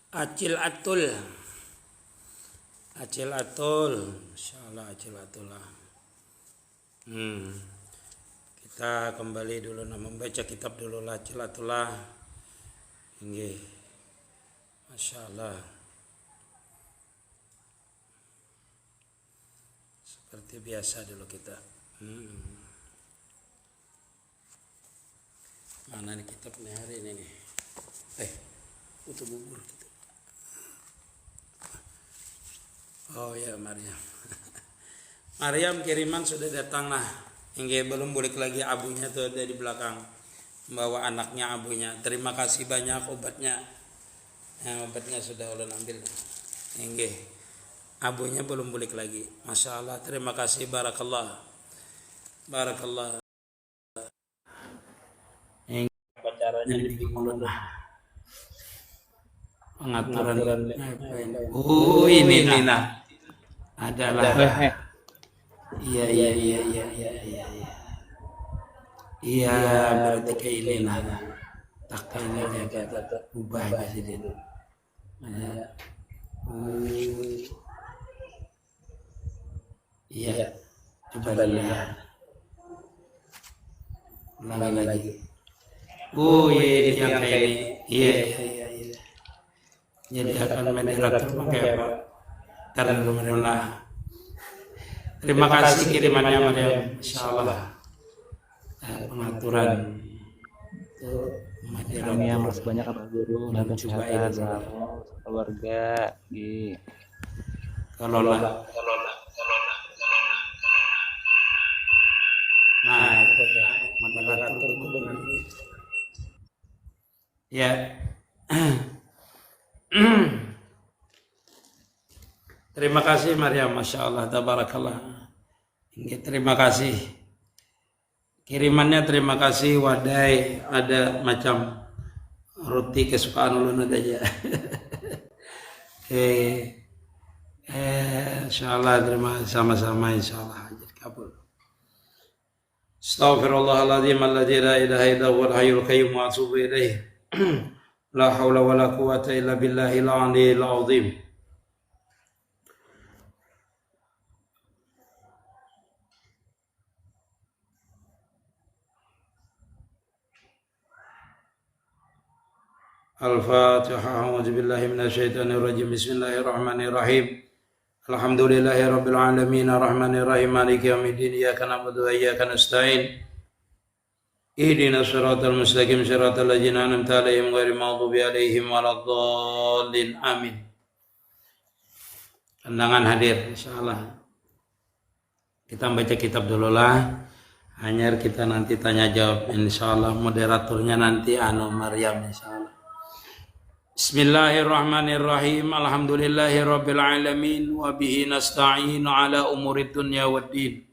Acil Atul. Acil Atul. Insyaallah Acil Atul lah. Kita kembali dulu membaca kitab dulu lah Acil Atul lah. Nggih. Masyaallah. Seperti biasa dulu kita. Mana nih kitabnya hari ini nih? Untuk bubur gitu. Oh ya Maryam. Maryam kiriman sudah datang lah. Hingga belum balik lagi abunya tuh ada di belakang. Membawa anaknya abunya. Terima kasih banyak obatnya. Obatnya sudah ulun ambil. Hingga abunya belum balik lagi. Masya Allah. Terima kasih. Barakallah. Barakallah. Hingga caranya dibingung lah. Pengaturan. Ini nah. Adalah. Iya. Iya berarti kayak ini lah. Tak ini dia ubah aja dia. Iya. Coba lihat. Ulangi lagi. Iya yang kayak ini. Iya. Jadi akan moderator pakai apa? Karena terima kasih kirimannya Maryam. Insyaallah. Pengaturan kami yang masih banyak Pak Guru dan kesehatan keluarga di kelola. Nah, moderator ya. Terima kasih Maryam, Masya Allah, tabarakallah. Terima kasih. Kirimannya terima kasih, wadai ada macam roti kesukaan ulun aja. Insyaallah terima sama-sama insyaallah jadi kabul. Astaghfirullahaladzim alladzi la ilaha illa huwal hayyul qayyum wa atubu ilaih. La haula wala quwwata illa billahil aliyyil azim. Al-Fatihah. A'udzu billahi minasyaitonir rajim. Bismillahirrahmanirrahim. Alhamdulillahi rabbil alamin arrahmanir rahim maliki yaumiddin iyyaka na'budu wa iyyaka nasta'in. Ihdinas siratal mustaqim siratal ladzina an'amta 'alaihim ghairil maghdubi 'alaihim waladdallin. Amin. Undangan hadir insyaallah. Kita baca kitab dulu lah. Hanya kita nanti tanya jawab insyaallah. Moderatornya nanti Maryam insyaallah. Bismillahirrahmanirrahim. Alhamdulillahi rabbil alamin wa bihi nasta'in ala umurid dunya waddin.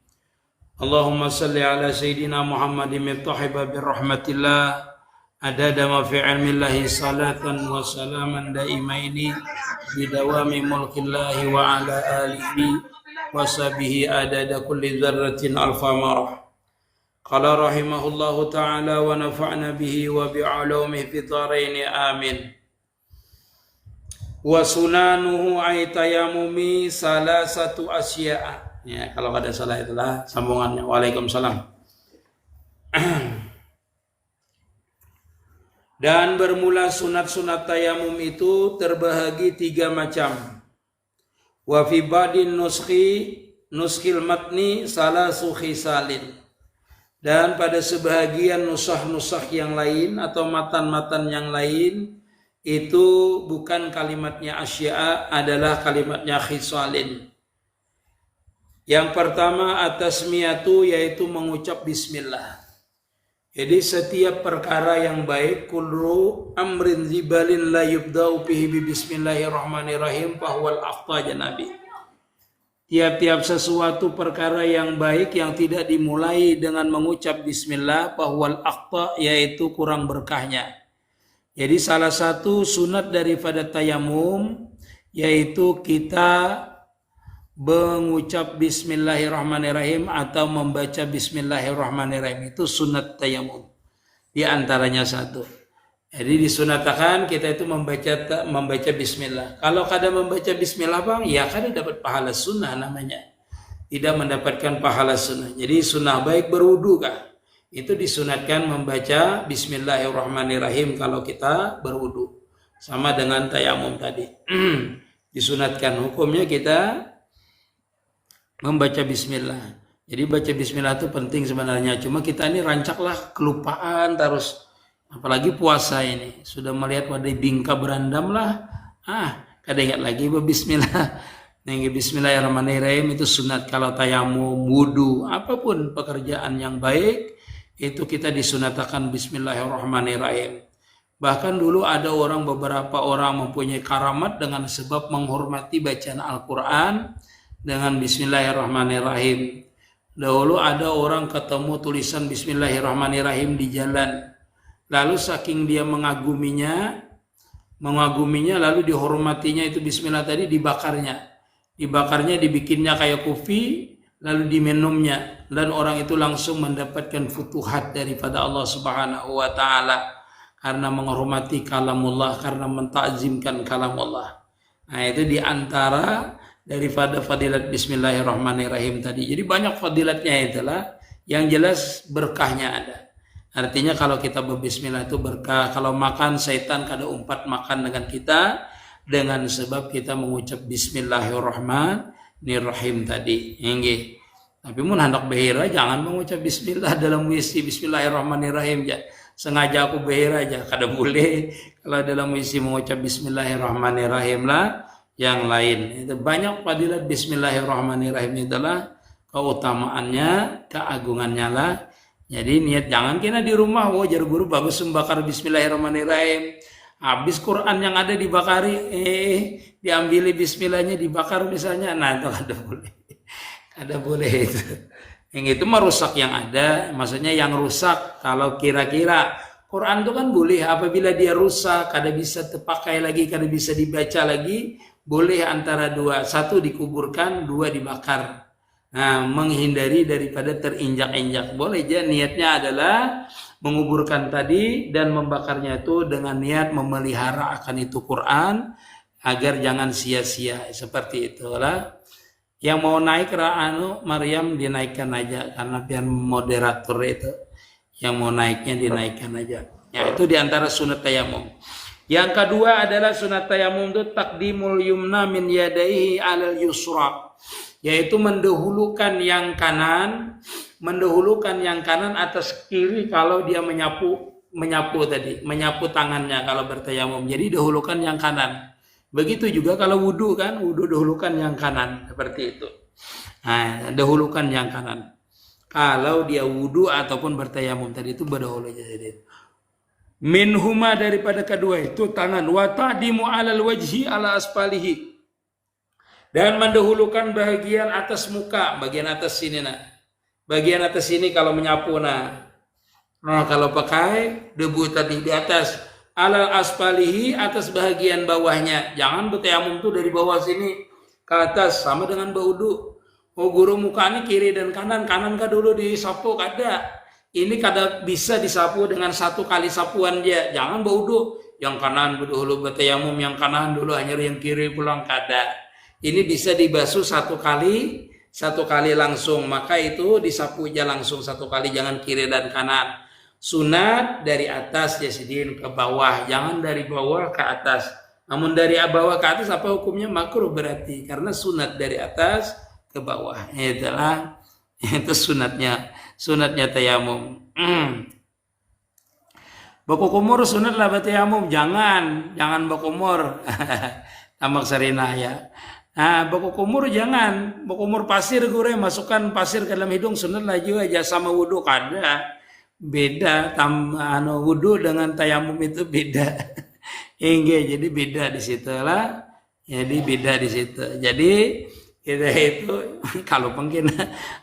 Allahumma salli ala sayyidina Muhammadin miftahiba birrahmatillah adada ma fi ilmillahi salatan wa salaman daimaini bidawami mulkillahi wa ala alihi wa sahbihi adada kulli dzarratin alfa marah. Qala rahimahullahu ta'ala wa nafa'na bihi wa bi'ulumihi fi dharain amin. Wa sunanuhu ay tayamumi salah satu asya'a. Ya, kalau ada salah itulah sambungannya. Waalaikumsalam. Dan bermula sunat-sunat tayamum itu terbahagi 3 macam. Wa fi ba'din nuskil matni salasu khisalin. Dan pada sebahagian nusah-nusah yang lain atau matan-matan yang lain itu bukan kalimatnya asya'a, adalah kalimatnya khisalin. Yang pertama atasmiyatu, yaitu mengucap bismillah. Jadi setiap perkara yang baik, kullu amrin zibalin la yubda'u bihi bismillahirrahmanirrahim fahuwal akhta Nabi. Tiap-tiap sesuatu perkara yang baik yang tidak dimulai dengan mengucap bismillah fahuwal akhta, yaitu kurang berkahnya. Jadi salah satu sunat daripada tayamum yaitu kita mengucap bismillahirrahmanirrahim atau membaca bismillahirrahmanirrahim. Itu sunat tayamum. Di antaranya satu. Jadi disunatakan kita itu membaca bismillah. Kalau kada membaca bismillah bang, ya kada dapat pahala sunnah namanya. Tidak mendapatkan pahala sunnah. Jadi sunnah baik berwudu kah? Itu disunatkan membaca bismillahirrahmanirrahim kalau kita berwudu. Sama dengan tayamum tadi. Disunatkan hukumnya kita membaca bismillah. Jadi baca bismillah itu penting sebenarnya. Cuma kita ini rancaklah kelupaan terus. Apalagi puasa ini sudah melihat pada bingka berandam lah, kada ingat lagi bismillah. Nengge bismillahirrahmanirrahim itu sunat. Kalau tayamum, wudu, apapun pekerjaan yang baik itu kita disunatakan bismillahirrahmanirrahim. Bahkan dulu ada beberapa orang mempunyai karamat dengan sebab menghormati bacaan Al-Quran dengan bismillahirrahmanirrahim. Dahulu ada orang ketemu tulisan bismillahirrahmanirrahim di jalan. Lalu saking dia mengaguminya lalu dihormatinya itu bismillah tadi dibakarnya dibikinnya kayak kopi lalu diminumnya dan orang itu langsung mendapatkan futuhat daripada Allah Subhanahu wa taala karena menghormati kalamullah, karena mentakzimkan kalamullah. Nah, itu diantara daripada fadilat bismillahirrahmanirrahim tadi. Jadi banyak fadilatnya itulah, yang jelas berkahnya ada. Artinya kalau kita berbismillah itu berkah. Kalau makan, setan kada umpat makan dengan kita dengan sebab kita mengucap bismillahirrahmanirrahim tadi. Nggih. Tapi mun hendak behira jangan mengucap bismillah dalam misi bismillahirrahmanirrahim. Sengaja aku behira aja kada boleh. Kalau dalam misi mengucap bismillahirrahmanirrahim lah yang lain. Itu banyak fadilat bismillahirrahmanirrahim itulah keutamaannya, keagungannya lah. Jadi niat jangan kena di rumah, jar guru bagus membakar bismillahirrahmanirrahim. Habis Quran yang ada dibakari, diambil bismillahnya dibakar misalnya. Nah itu kada boleh. Kada boleh itu. Yang itu merusak yang ada, maksudnya yang rusak kalau kira-kira Quran itu kan boleh apabila dia rusak, kada bisa terpakai lagi, kada bisa dibaca lagi, boleh antara dua, satu dikuburkan, dua dibakar. Nah, menghindari daripada terinjak-injak. Boleh aja niatnya adalah menguburkan tadi dan membakarnya itu dengan niat memelihara akan itu Quran agar jangan sia-sia. Seperti itulah. Yang mau naik Maryam dinaikkan aja karena biar moderator itu. Yang mau naiknya dinaikkan aja. Ya, itu diantara sunat tayamum. Yang kedua adalah sunat tayamum itu takdimul yumna min yadaihi alal yusra. Yaitu mendahulukan yang kanan atas kiri kalau dia menyapu tangannya kalau bertayamum. Jadi dahulukan yang kanan. Begitu juga kalau wudu kan, wudu dahulukan yang kanan seperti itu. Nah, dahulukan yang kanan. Kalau dia wudu ataupun bertayamum tadi itu berdahulu jadi. Minhuma daripada kedua itu tangan wa ta'dimu 'alal wajhi ala asfalihi. Dan mendahulukan bagian atas muka, bagian atas sini Bagian atas sini kalau menyapu Nah kalau pakai debu tadi di atas alal asfalihi atas bagian bawahnya. Jangan bertayamum tuh dari bawah sini ke atas sama dengan baudu. Guru mukanya kiri dan kanan kah dulu disapu kada. Ini kada bisa disapu dengan satu kali sapuan dia. Jangan baudu yang kanan dulu bertayamum, yang kanan dulu hanya yang kiri pulang kada. Ini bisa dibasuh satu kali langsung, maka itu disapu aja langsung satu kali, jangan kiri dan kanan. Sunat dari atas jasidin ke bawah, jangan dari bawah ke atas. Namun dari bawah ke atas apa hukumnya? Makruh berarti, karena sunat dari atas ke bawah. Itu sunatnya tayamum. Bakukumur sunat lah bertayamum, jangan bakumur. Tamak sarina ya. Nah, bakukumur jangan, bakumur pasir gue masukkan pasir ke dalam hidung sunat lagi aja sama wudu kada. Beda wudu dengan tayamum itu beda. Jadi beda di situ lah. Jadi beda di situ. Jadi kita itu kalau mungkin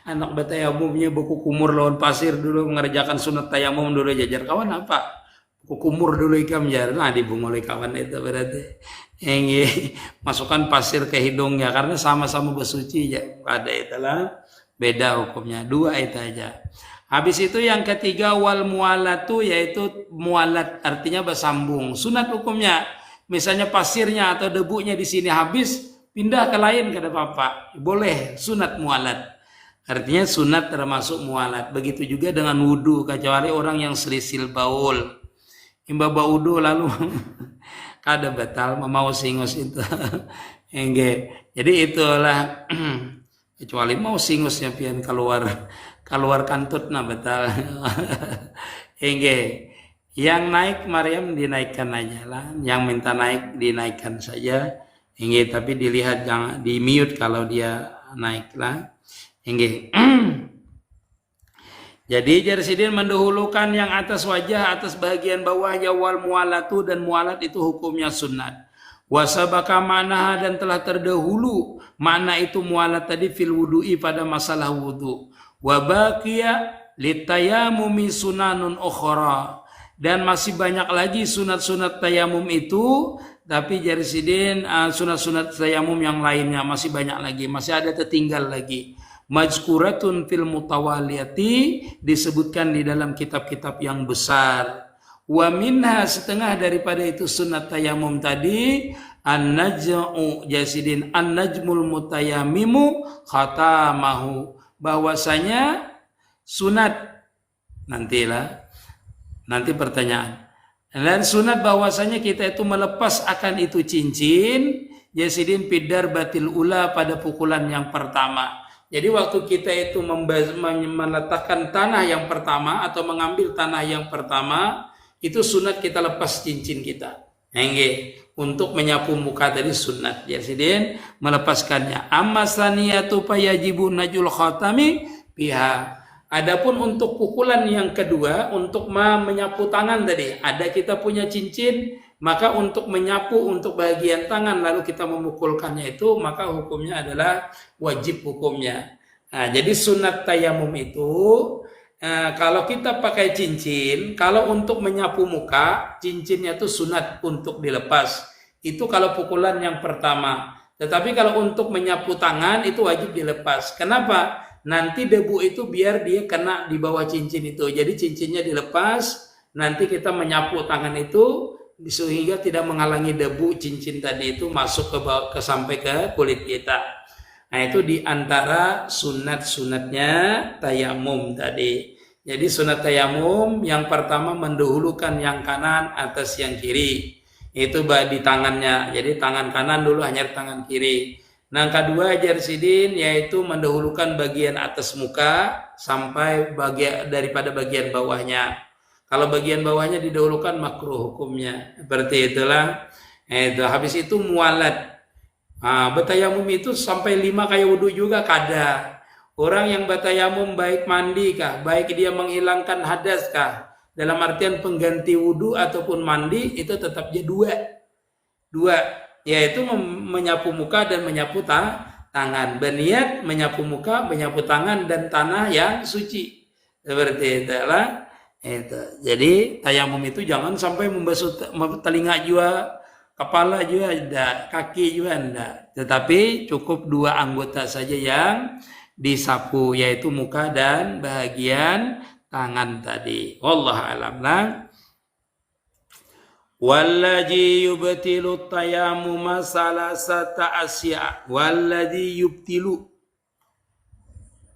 anak bertayamumnya bakukumur lawan pasir dulu mengerjakan sunat tayamum dulu jajar kawan apa? Bakukumur dulu ikam jar. Nah dibungol kawan itu berarti. Masukkan pasir ke hidungnya karena sama-sama bersuci ya. Ada itulah beda hukumnya. Dua itu aja. Habis itu yang ketiga wal mualatu, yaitu mualat artinya bersambung. Sunat hukumnya, misalnya pasirnya atau debunya di sini habis, pindah ke lain kata Bapak. Boleh, sunat mualat. Artinya sunat termasuk mualat. Begitu juga dengan wudu, kecuali orang yang selisil baul. Imba wudu lalu kada batal mau singus itu. Enggak. Jadi itulah kecuali mau singusnya pian keluar kantut nah batal. Enggak. Yang naik Maryam dinaikkan aja lah. Yang minta naik dinaikkan saja. Enggak, tapi dilihat jangan di mute kalau dia naik lah. Enggak. Jadi Jarsidin mendahulukan yang atas wajah, atas bagian bawahnya wal mualatu, dan mualat itu hukumnya sunat. Wasabaka manaha, dan telah terdahulu makna itu mualat tadi fil wudu'i pada masalah wudu. Wabaqiya litayamumi sunanun ukhra, dan masih banyak lagi sunat-sunat tayamum itu, tapi Jarsidin sunat-sunat tayamum yang lainnya masih banyak lagi, masih ada tertinggal lagi. Majkuratun fil mutawaliyati, disebutkan di dalam kitab-kitab yang besar. Wa minha, setengah daripada itu sunat tayamum tadi, an-naj'u Jarsidin an-najmul mutayamimu khatamahu, bahwasanya sunat nanti pertanyaan. Dan sunat bahwasanya kita itu melepas akan itu cincin Jarsidin pidar batil ula, pada pukulan yang pertama. Jadi waktu kita itu meletakkan tanah yang pertama atau mengambil tanah yang pertama, itu sunat kita lepas cincin kita. Enggak, untuk menyapu muka tadi sunat. Jadi melepaskannya. Amma saniyatu fayajibu najul khatami biha. Adapun untuk pukulan yang kedua, untuk menyapu tangan tadi, ada kita punya cincin, maka untuk menyapu untuk bagian tangan lalu kita memukulkannya itu, maka hukumnya adalah wajib hukumnya. Nah, jadi sunat tayamum itu kalau kita pakai cincin, kalau untuk menyapu muka, cincinnya itu sunat untuk dilepas. Itu kalau pukulan yang pertama. Tetapi kalau untuk menyapu tangan itu wajib dilepas. Kenapa? Nanti debu itu biar dia kena di bawah cincin itu. Jadi cincinnya dilepas, nanti kita menyapu tangan itu sehingga tidak menghalangi debu cincin tadi itu masuk ke sampai ke kulit kita. Nah, itu diantara sunat-sunatnya tayamum tadi. Jadi sunat tayamum yang pertama mendahulukan yang kanan atas yang kiri. Itu di tangannya. Jadi tangan kanan dulu, hanya tangan kiri. Nah, kedua Jarsidin yaitu mendahulukan bagian atas muka sampai daripada bagian bawahnya. Kalau bagian bawahnya didahulukan makruh hukumnya. Seperti itulah. Habis itu mualat. Batayamum itu sampai 5 kayak wudu juga kada. Orang yang batayamum baik mandi kah, baik dia menghilangkan hadas kah, dalam artian pengganti wudu ataupun mandi, itu tetap dia dua, yaitu menyapu muka dan menyapu tangan. Berniat menyapu muka, menyapu tangan dan tanah yang suci. Seperti itulah. Jadi tayamum itu jangan sampai membasuh telinga juga, kepala juga enggak, kaki juga enggak. Tetapi cukup 2 anggota saja yang disapu, yaitu muka dan bagian tangan tadi. Wallahu a'lam. Walladzi yubtilu tayammuma salasata asya. Walladzi yubtilu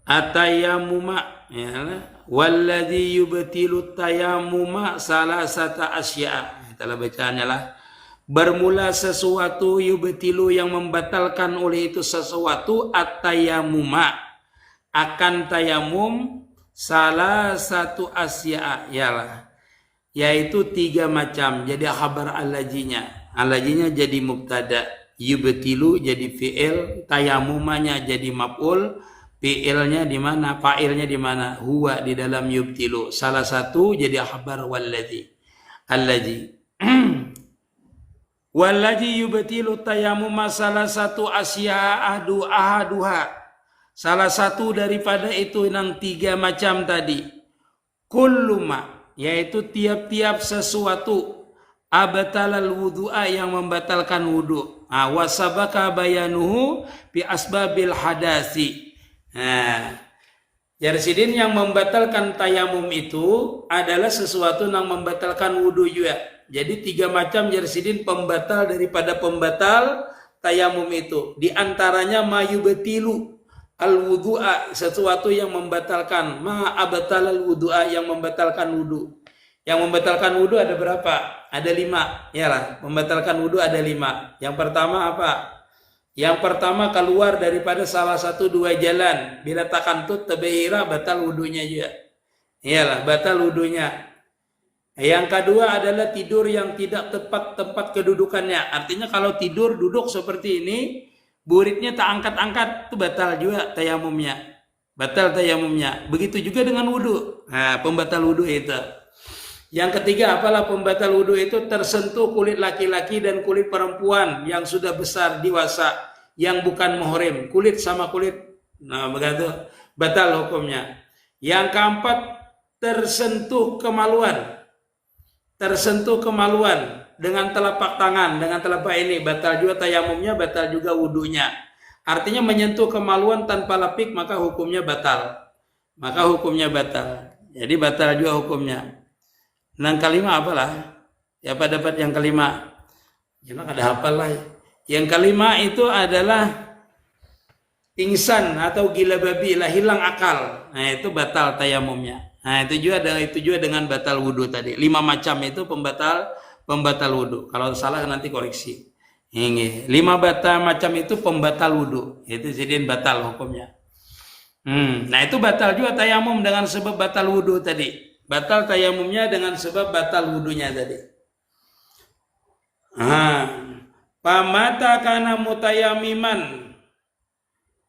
atayammuma, ya. Walladzi yubtilu tayammuma salasata asya. Itulah bacaannya lah. Bermula sesuatu yubtilu, yang membatalkan oleh itu sesuatu, at-tayammuma, akan tayamum, salah satu asya, yalah, yaitu 3 macam. Jadi khabar alajinya jadi mubtada, yubtilu jadi fi'il, tayamumanya jadi maf'ul, fi'ilnya di mana, fa'ilnya di mana, huwa di dalam yubtilu. Salah satu jadi khabar allaji. Wallazi yubtilu tayammuma, salah satu asya ahaduha, salah satu daripada itu yang 3 macam tadi. Kulluma, yaitu tiap-tiap sesuatu, abatalal wudu'a, yang membatalkan wudu. Wasabaka bayanuhu bi asbabil hadasi. Jarsidin yang membatalkan tayamum itu adalah sesuatu yang membatalkan wudhu juga. Jadi 3 macam jarsidin pembatal daripada pembatal tayamum itu. Di antaranya mayubatilu al-wudu'a, sesuatu yang membatalkan. Ma'abatal al-wudu'a, yang membatalkan wudhu. Yang membatalkan wudhu ada berapa? Ada 5. Yalah, membatalkan wudhu ada 5. Yang pertama apa? Yang pertama keluar daripada salah satu 2 jalan. Bila takantut tabehira, batal wudhunya juga. Iyalah, batal wudhunya. Yang kedua adalah tidur yang tidak tepat tempat kedudukannya. Artinya kalau tidur duduk seperti ini, buritnya tak angkat-angkat, itu batal juga tayamumnya. Batal tayamumnya. Begitu juga dengan wudhu. Nah, pembatal wudhu itu. Yang ketiga, apalah pembatal wudhu itu? Tersentuh kulit laki-laki dan kulit perempuan yang sudah besar dewasa, yang bukan muhrim, kulit sama kulit. Nah, begitu batal hukumnya. Yang keempat, tersentuh kemaluan. Tersentuh kemaluan dengan telapak tangan, dengan telapak ini, batal juga tayamumnya, batal juga wudhunya. Artinya menyentuh kemaluan tanpa lapik, maka hukumnya batal. Maka hukumnya batal. Jadi batal juga hukumnya. Yang kelima apalah? Siapa dapat yang kelima? Jangan ada hafal lah. Yang kelima itu adalah pingsan atau gila babi lah, hilang akal. Nah, itu batal tayamumnya. Nah, itu juga dengan batal wudhu tadi. 5 macam itu pembatal wudhu. Kalau salah nanti koreksi. Ini 5 macam itu pembatal wudhu. Itu jadiin batal hukumnya. Nah, itu batal juga tayamum dengan sebab batal wudhu tadi. Batal tayamumnya dengan sebab batal wudhunya tadi. Pamata kana mutayamiman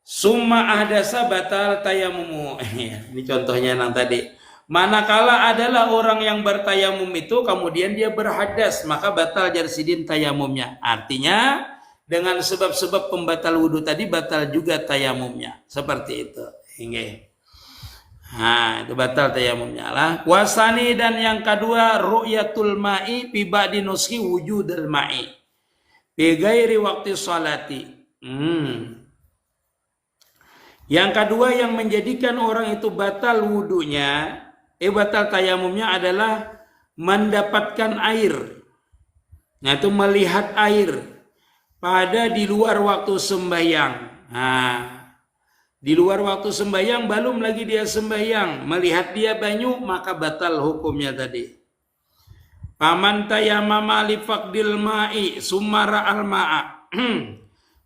summa ahdasa batal tayamumu. Ini contohnya yang tadi. Manakala adalah orang yang bertayamum itu kemudian dia berhadas, maka batal jarsidin tayamumnya. Artinya dengan sebab-sebab pembatal wudhu tadi batal juga tayamumnya. Seperti itu. Nah, itu batal tayamumnya lah. Wasani, dan yang kedua ru'yatul ma'i fi ba'di nuski wujudul ma'i bi ghairi waqti sholati. Yang kedua yang menjadikan orang itu batal wudhunya, batal tayamumnya adalah mendapatkan air. Nah, itu melihat air pada di luar waktu sembahyang. Nah, di luar waktu sembahyang, belum lagi dia sembahyang, melihat dia banyu, maka batal hukumnya tadi. Paman tayammama li faqdil ma'i sumara al ma'a.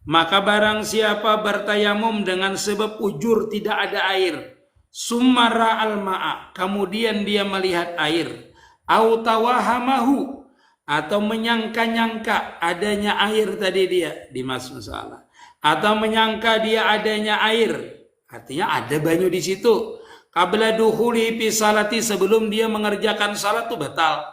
Maka barang siapa bertayamum dengan sebab ujur tidak ada air, sumara al ma'a, kemudian dia melihat air, au tawahamahu, atau menyangka-nyangka adanya air tadi dia di masalah, atau menyangka dia adanya air, artinya ada banyu di situ. Qabla dukhuli fi salati, sebelum dia mengerjakan salat, itu batal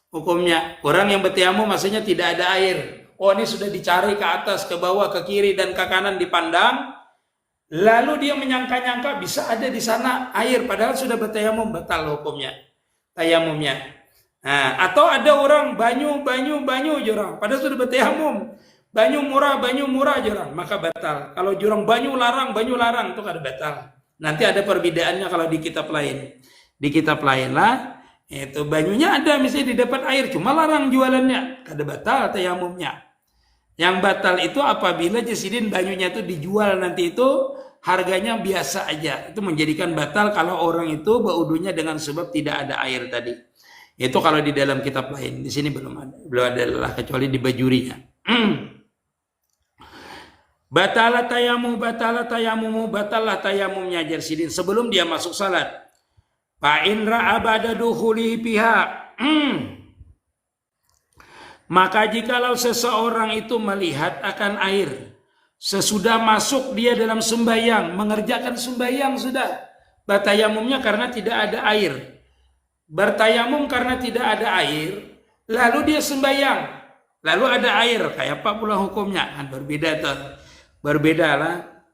hukumnya. Orang yang bertayamum maksudnya tidak ada air. Oh, ini sudah dicari ke atas, ke bawah, ke kiri dan ke kanan dipandang. Lalu dia menyangka-nyangka bisa ada di sana air, padahal sudah bertayamum, batal hukumnya tayamumnya. Nah, atau ada orang banyu jurang, padahal sudah bertayamum, banyu murah jurang, maka batal. Kalau jurang banyu larang itu kada batal. Nanti ada perbedaannya kalau di kitab lain. Di kitab lain lah, itu banyunya ada, misalnya didapat air, cuma larang jualannya, kada batal tayamumnya. Yang batal itu apabila jasidin banyunya itu dijual, nanti itu harganya biasa aja. Itu menjadikan batal kalau orang itu berwudunya dengan sebab tidak ada air tadi. Itu kalau di dalam kitab lain. Di sini belum ada lah, kecuali di bajurinya. Batalah tayamumnya jarsidin sebelum dia masuk salat. Fa in ra'a ba'da dukhuli biha. Maka jikalau seseorang itu melihat akan air sesudah masuk dia dalam sembahyang, mengerjakan sembahyang sudah, bertayamumnya karena tidak ada air. Bertayamum karena tidak ada air, lalu dia sembahyang, lalu ada air, kayak apa pula hukumnya? Kan berbeda tuh. Berbedalah.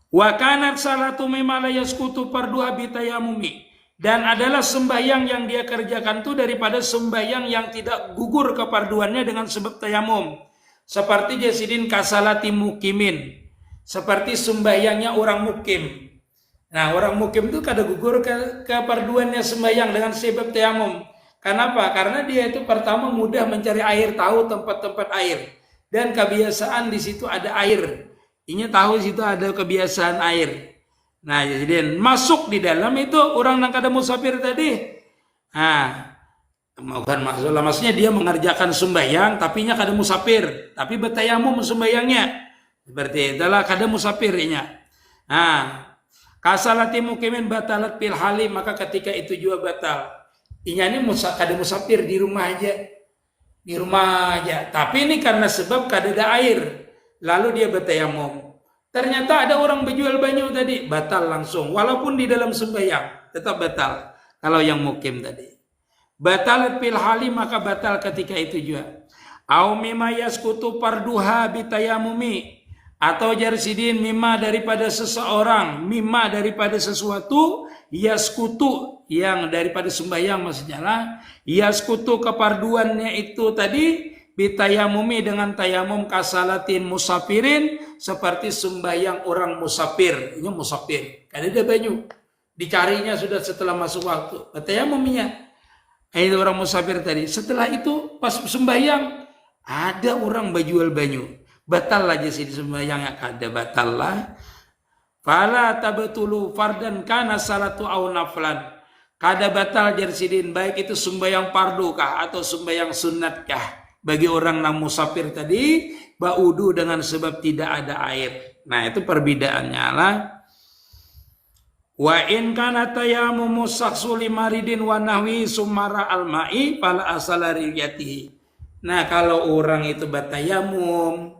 Wa kanat salatu mimma la yasqutu farduha bi tayammumi. Dan adalah sembahyang yang dia kerjakan itu daripada sembahyang yang tidak gugur keparduannya dengan sebab tayamum. Seperti jasidin kasalati mukimin, seperti sembahyangnya orang mukim. Nah, orang mukim itu kada gugur ke parduannya sembahyang dengan sebab tayamum. Kenapa? Karena dia itu pertama mudah mencari air, tahu tempat-tempat air. Dan kebiasaan di situ ada air. Ini tahu di situ ada kebiasaan air. Nah, jadi masuk di dalam itu orang yang kada musafir tadi. Nah, bukan maksudnya dia mengerjakan sembahyang tapi nya kada musafir, tapi bertayamum sembahyangnya. Seperti itulah kada musafirnya. Nah, kasalati mukimin batalat fil halim, maka ketika itu juga batal. Inya ini kada musafir di rumah aja. Di rumah aja. Tapi ini karena sebab kada ada air. Lalu dia bertayamum. Ternyata ada orang berjual banyu tadi, batal langsung. Walaupun di dalam sembahyang tetap batal. Kalau yang mukim tadi. Batalat fil halim, maka batal ketika itu juga. Au mimma yaskutu parduha bitayamumi. Atau jarsidin mimma daripada seseorang, mimma daripada sesuatu, yaskutu yang daripada sembahyang maksudnya lah, yaskutu keparduannya itu tadi bitayamumi dengan tayamum kasalatin musafirin, seperti sembahyang orang musafir. Ini musafir, kan ada banyu, dicarinya sudah setelah masuk waktu, tayamumnya. Itu orang musafir tadi. Setelah itu pas sembahyang ada orang berjual banyu. Batal aja sih sembahyangnya kada batal lah. Fala tabatulu fardan kana salatu au naflan. Kada batal jarsidin, baik itu sembahyang fardu kah atau sembahyang sunnat kah. Bagi orang yang musafir tadi, baudu dengan sebab tidak ada air. Nah, itu perbedaannya lah. Wa in kana tayammum sakhsu limaridin wa nahwi sumara al-ma'i fala asala riyatihi. Nah, kalau orang itu batayamum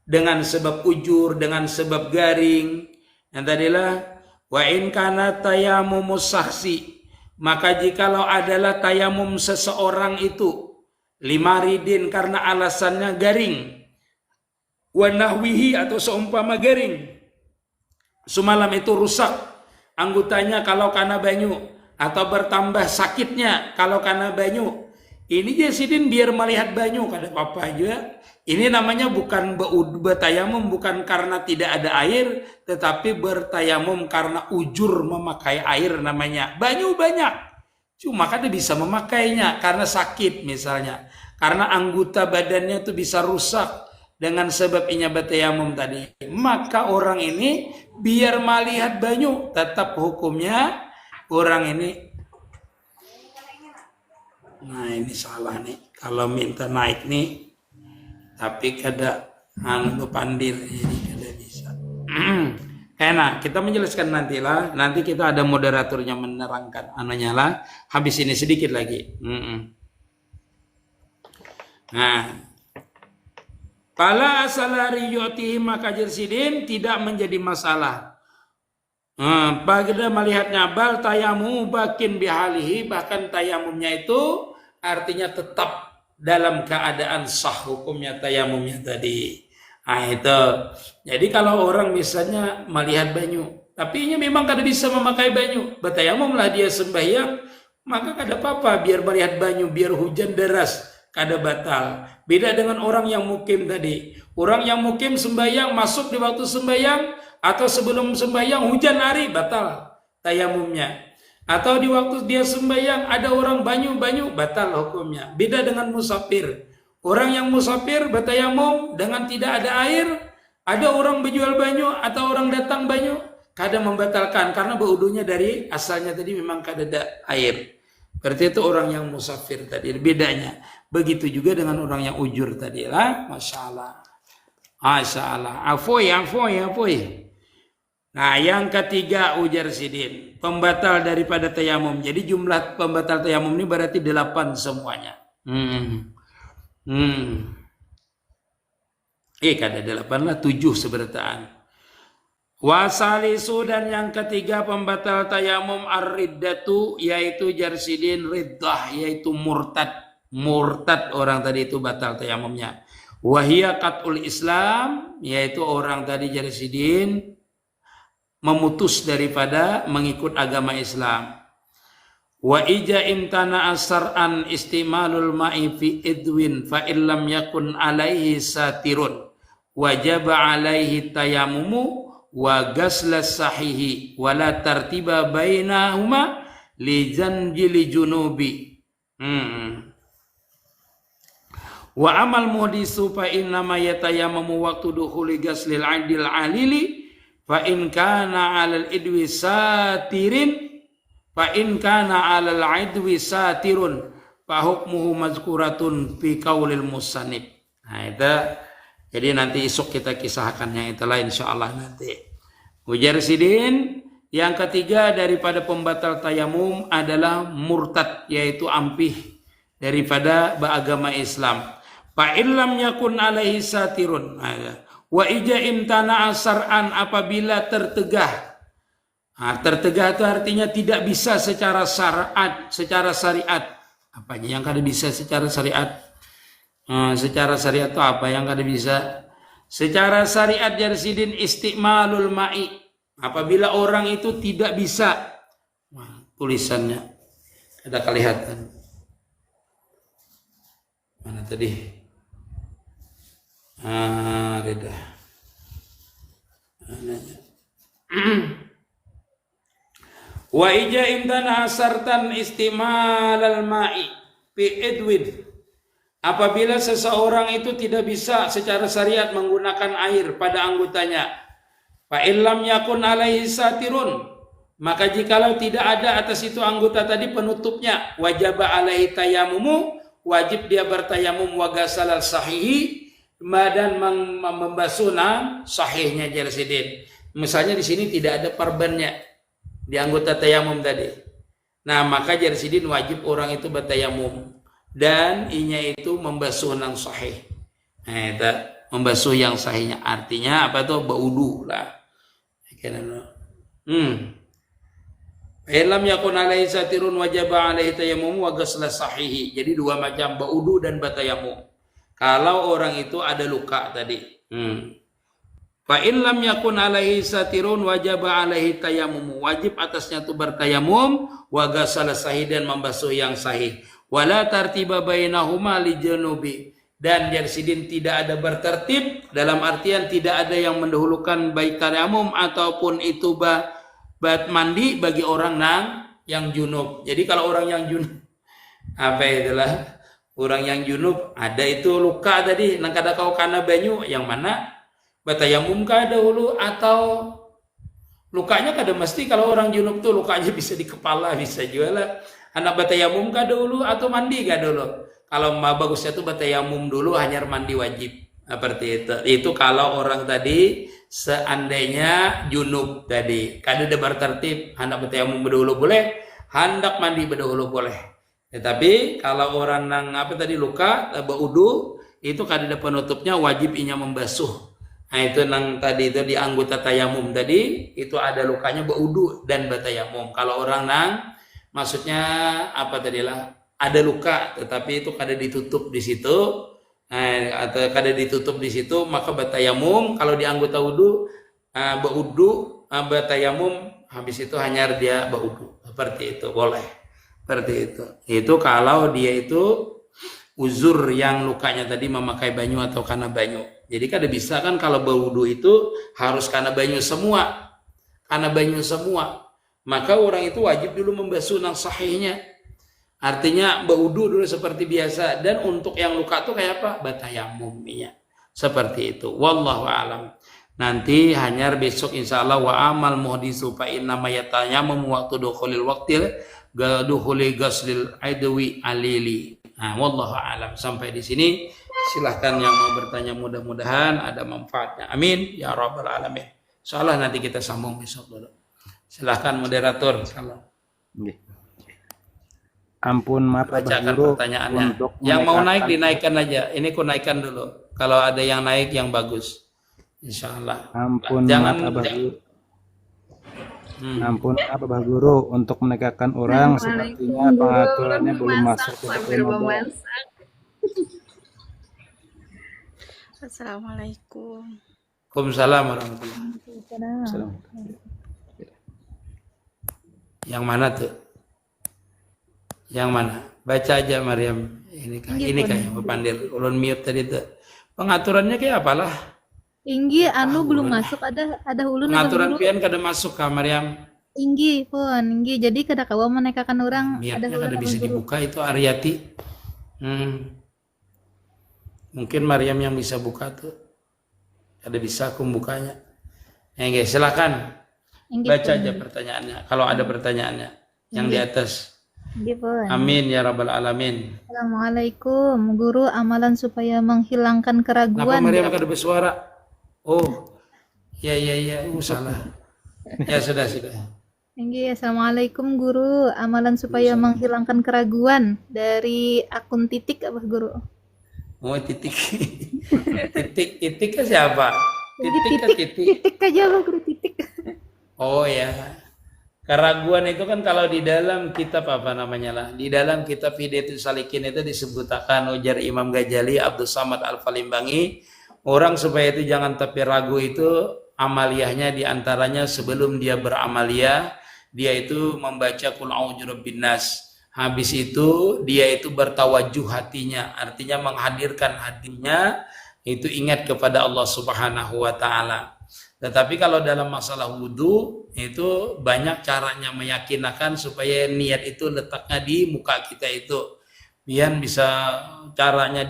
dengan sebab ujur, dengan sebab garing, yang tadilah wa in kana tayamum saksi, maka jikalau adalah tayamum seseorang itu limaridin karena alasannya garing, wa nahwihi atau seumpama garing, semalam itu rusak anggotanya kalau karena banyu, atau bertambah sakitnya kalau karena banyu. Ini jasidin biar melihat banyu kada apa-apa juga. Ini namanya bukan bertayamum bukan karena tidak ada air, tetapi bertayamum karena ujur memakai air namanya. Banyu banyak, cuma kada bisa memakainya karena sakit misalnya. Karena anggota badannya itu bisa rusak dengan sebab inya bertayamum tadi. Maka orang ini biar melihat banyu, tetap hukumnya orang ini. Nah, ini salah nih. Kalau minta naik nih, tapi kada pandir, jadi kada bisa. Enak, kita menjelaskan nantilah. Nanti kita ada moderatornya menerangkan anunya lah. Habis ini sedikit lagi. Nah, pala asalari yotihi maka jersidin tidak menjadi masalah. Pada melihatnya bal tayamu bakin bihalihi, bahkan tayamumnya itu artinya tetap dalam keadaan sah hukumnya tayamumnya tadi. Nah itu. Jadi kalau orang misalnya melihat banyu, tapi ini memang kada bisa memakai banyu, bertayamumlah dia sembahyang, maka kada apa-apa biar melihat banyu, biar hujan deras, kada batal. Beda dengan orang yang mukim tadi. Orang yang mukim sembahyang masuk di waktu sembahyang atau sebelum sembahyang hujan hari, batal tayamumnya. Atau di waktu dia sembahyang ada orang banyu-banyu, batal hukumnya. Beda dengan musafir. Orang yang musafir bertayamum dengan tidak ada air, ada orang berjual banyu atau orang datang banyu, kada membatalkan karena berwudunya dari asalnya tadi memang kada ada air. Berarti itu orang yang musafir tadi bedanya. Begitu juga dengan orang yang ujur tadi lah. Masya Allah. Masya Allah. Afoy. Nah, yang ketiga ujar sidin, pembatal daripada tayamum. Jadi jumlah pembatal tayamum ini berarti 8 semuanya. Kada 8 lah, 7 seberataan. Wasalisu dan yang ketiga pembatal tayamum ar-riddatu, yaitu jarsidin riddah, yaitu murtad. Murtad orang tadi itu batal tayamumnya. Wahia qatul Islam, yaitu orang tadi jarsidin memutus daripada mengikut agama Islam. Wa ija imtana asar'an istimalul ma'i fi idwin fa illam yakun alaihi satirun wajaba alaihi tayamumu wa ghaslas sahihi wa la tartiba bainahuma li janjili junubi. Wa amal muhdisu fa inna ma yatayammamu waqtu dukhuli ghaslil 'adil 'alili fa in kana 'alal idwi satirin fa in kana 'alal 'idwi satirun fa hukmuhu mazkuratun fi qaulil musannif. Nah itu jadi nanti esok kita kisahkan yang itulah insyaallah nanti. Ujar Sidin, yang ketiga daripada pembatal tayamum adalah murtad, yaitu ampih daripada beragama Islam. Fa illam yakun alaihi satirun wa ija imtana asar'an, apabila tertegah. Tertegah itu artinya tidak bisa secara syariat. Apanya yang kada bisa secara syariat? Secara syariat itu apa yang kada bisa? Secara syariat Jarsidin istimalul ma'i. Apabila orang itu tidak bisa, tulisannya ada kelihatan. Mana tadi? Reda. Wa ija imtana asartan istimalal ma'i fi edwid. Apabila seseorang itu tidak bisa secara syariat menggunakan air pada anggotanya, fa illam yakun alaihi satirun, maka jikalau tidak ada atas itu anggota tadi penutupnya, wajib alaihi tayamumu, wajib dia bertayamum wa ghasalal sahihi, dan membasuh sahihnya Jarsidin. Misalnya di sini tidak ada parbannya di anggota tayamum tadi. Nah, maka Jarsidin wajib orang itu bertayamum dan inya itu membasuh nang sahih. Nah, itu membasuh yang sahihnya artinya apa tuh? Baudu lah. Illam yakun alaihi satirun wajib alaihi tayammum wa ghusl sahihi. Jadi dua macam, baudu dan batayamum. Kalau orang itu ada luka tadi. Fa illam yakun alaihi satirun wajib alaihi tayammum. Wajib atasnya itu bertayamum wa ghusl sahih dan membasuh yang sahih. Wala tartiba bainahuma li janubi, dan Jarsidin tidak ada bertertib dalam artian tidak ada yang mendahulukan baik tayamum ataupun itu bat mandi bagi orang yang junub. Jadi kalau orang yang junub itulah orang yang junub ada itu luka tadi nang kada kau kana banyu yang mana batayamum kah dahulu atau lukanya kada mesti. Kalau orang junub tuh lukanya bisa di kepala, bisa juga anak batayamum kah dulu atau mandi kah dulu? Kalau bagusnya tuh batayamum dulu, hanya mandi wajib. Seperti itu. Itu kalau orang tadi seandainya junub tadi, kada ada bertertib, hendak batayamum dulu boleh, hendak mandi dahulu boleh. Tetapi kalau orang nang luka, baudu, itu kada ada penutupnya, wajib inya membasuh. Nah itu nang tadi itu di anggota tayamum tadi, itu ada lukanya baudu dan batayamum. Kalau orang nang maksudnya ada luka tetapi itu kada ditutup di situ, atau kada ditutup di situ, maka batayamum. Kalau di anggota wudu baudu, batayamum habis itu hanya dia baudu, seperti itu boleh, seperti itu. Itu kalau dia itu uzur yang lukanya tadi memakai banyu atau karena banyu. Jadi kada bisa kan kalau baudu itu harus karena banyu semua, maka orang itu wajib dulu membasuh nang sahihnya. Artinya baudu dulu seperti biasa, dan untuk yang luka tuh kayak apa? Batayamum ya. Seperti itu. Wallahu alam. Nanti hanya besok insyaallah wa amal muhdisu fa inna ma yatayamum waqtu dukhulil waqtil dukhuli ghaslil aidwi alili. Nah, wallahu alam. Sampai di sini silahkan yang mau bertanya, mudah-mudahan ada manfaatnya. Amin ya rabbal alamin. Insyaallah nanti kita sambung besok dulu. Silahkan moderator. Ampun maaf bacakan pertanyaannya. Yang mau naik dinaikkan aja. Ini ku naikkan dulu. Kalau ada yang naik yang bagus, insyaallah. Ampun jangan Ampun Abah Guru, untuk menegakkan orang sepertinya pengaturannya belum masuk ke dalam. Assalamualaikum. Waalaikumsalam warahmatullahi wabarakatuh. Yang mana tuh? Yang mana? Baca aja Maryam. Ini kayaknya Pandil. Ulun mute tadi tuh. Pengaturannya kayak apalah? Inggi anu belum ulun masuk ada ulun abah pengaturan guru. pian kada masuk ka Maryam. Inggi pun inggi jadi kada kawa menekakan orang ada Niatnya ulun kada abah bisa guru. dibuka itu Aryati. Mungkin Maryam yang bisa buka tuh. Kada bisa aku bukanya. Guys, silakan Inggi baca pun. aja pertanyaannya. Kalau ada pertanyaannya yang di atas. Inggi pun. Amin ya rabbal alamin. Assalamualaikum guru, amalan supaya menghilangkan Kenapa keraguan. Maryam kada bersuara? Oh, ya, salah. Ya sudah. Inggi, Assalamualaikum guru, amalan supaya menghilangkan keraguan dari akun titik abah guru. Oh, titik. Titik ke siapa? Titik. Titik aja abah guru, titik. Oh ya. Keraguan itu kan kalau di dalam kitab apa namanya lah, di dalam kitab Hidayatul Salikin itu disebutkan ujar Imam Ghazali Abdul Samad Al-Falimbangi, orang supaya itu jangan tapi ragu itu amaliyahnya diantaranya sebelum dia beramaliyah dia itu membaca Qul a'udzu birabbin nas. Habis itu dia itu bertawajuh hatinya, artinya menghadirkan hatinya itu ingat kepada Allah Subhanahu wa taala. Tetapi kalau dalam masalah wudhu itu banyak caranya meyakinkan supaya niat itu letaknya di muka kita itu. Biar bisa caranya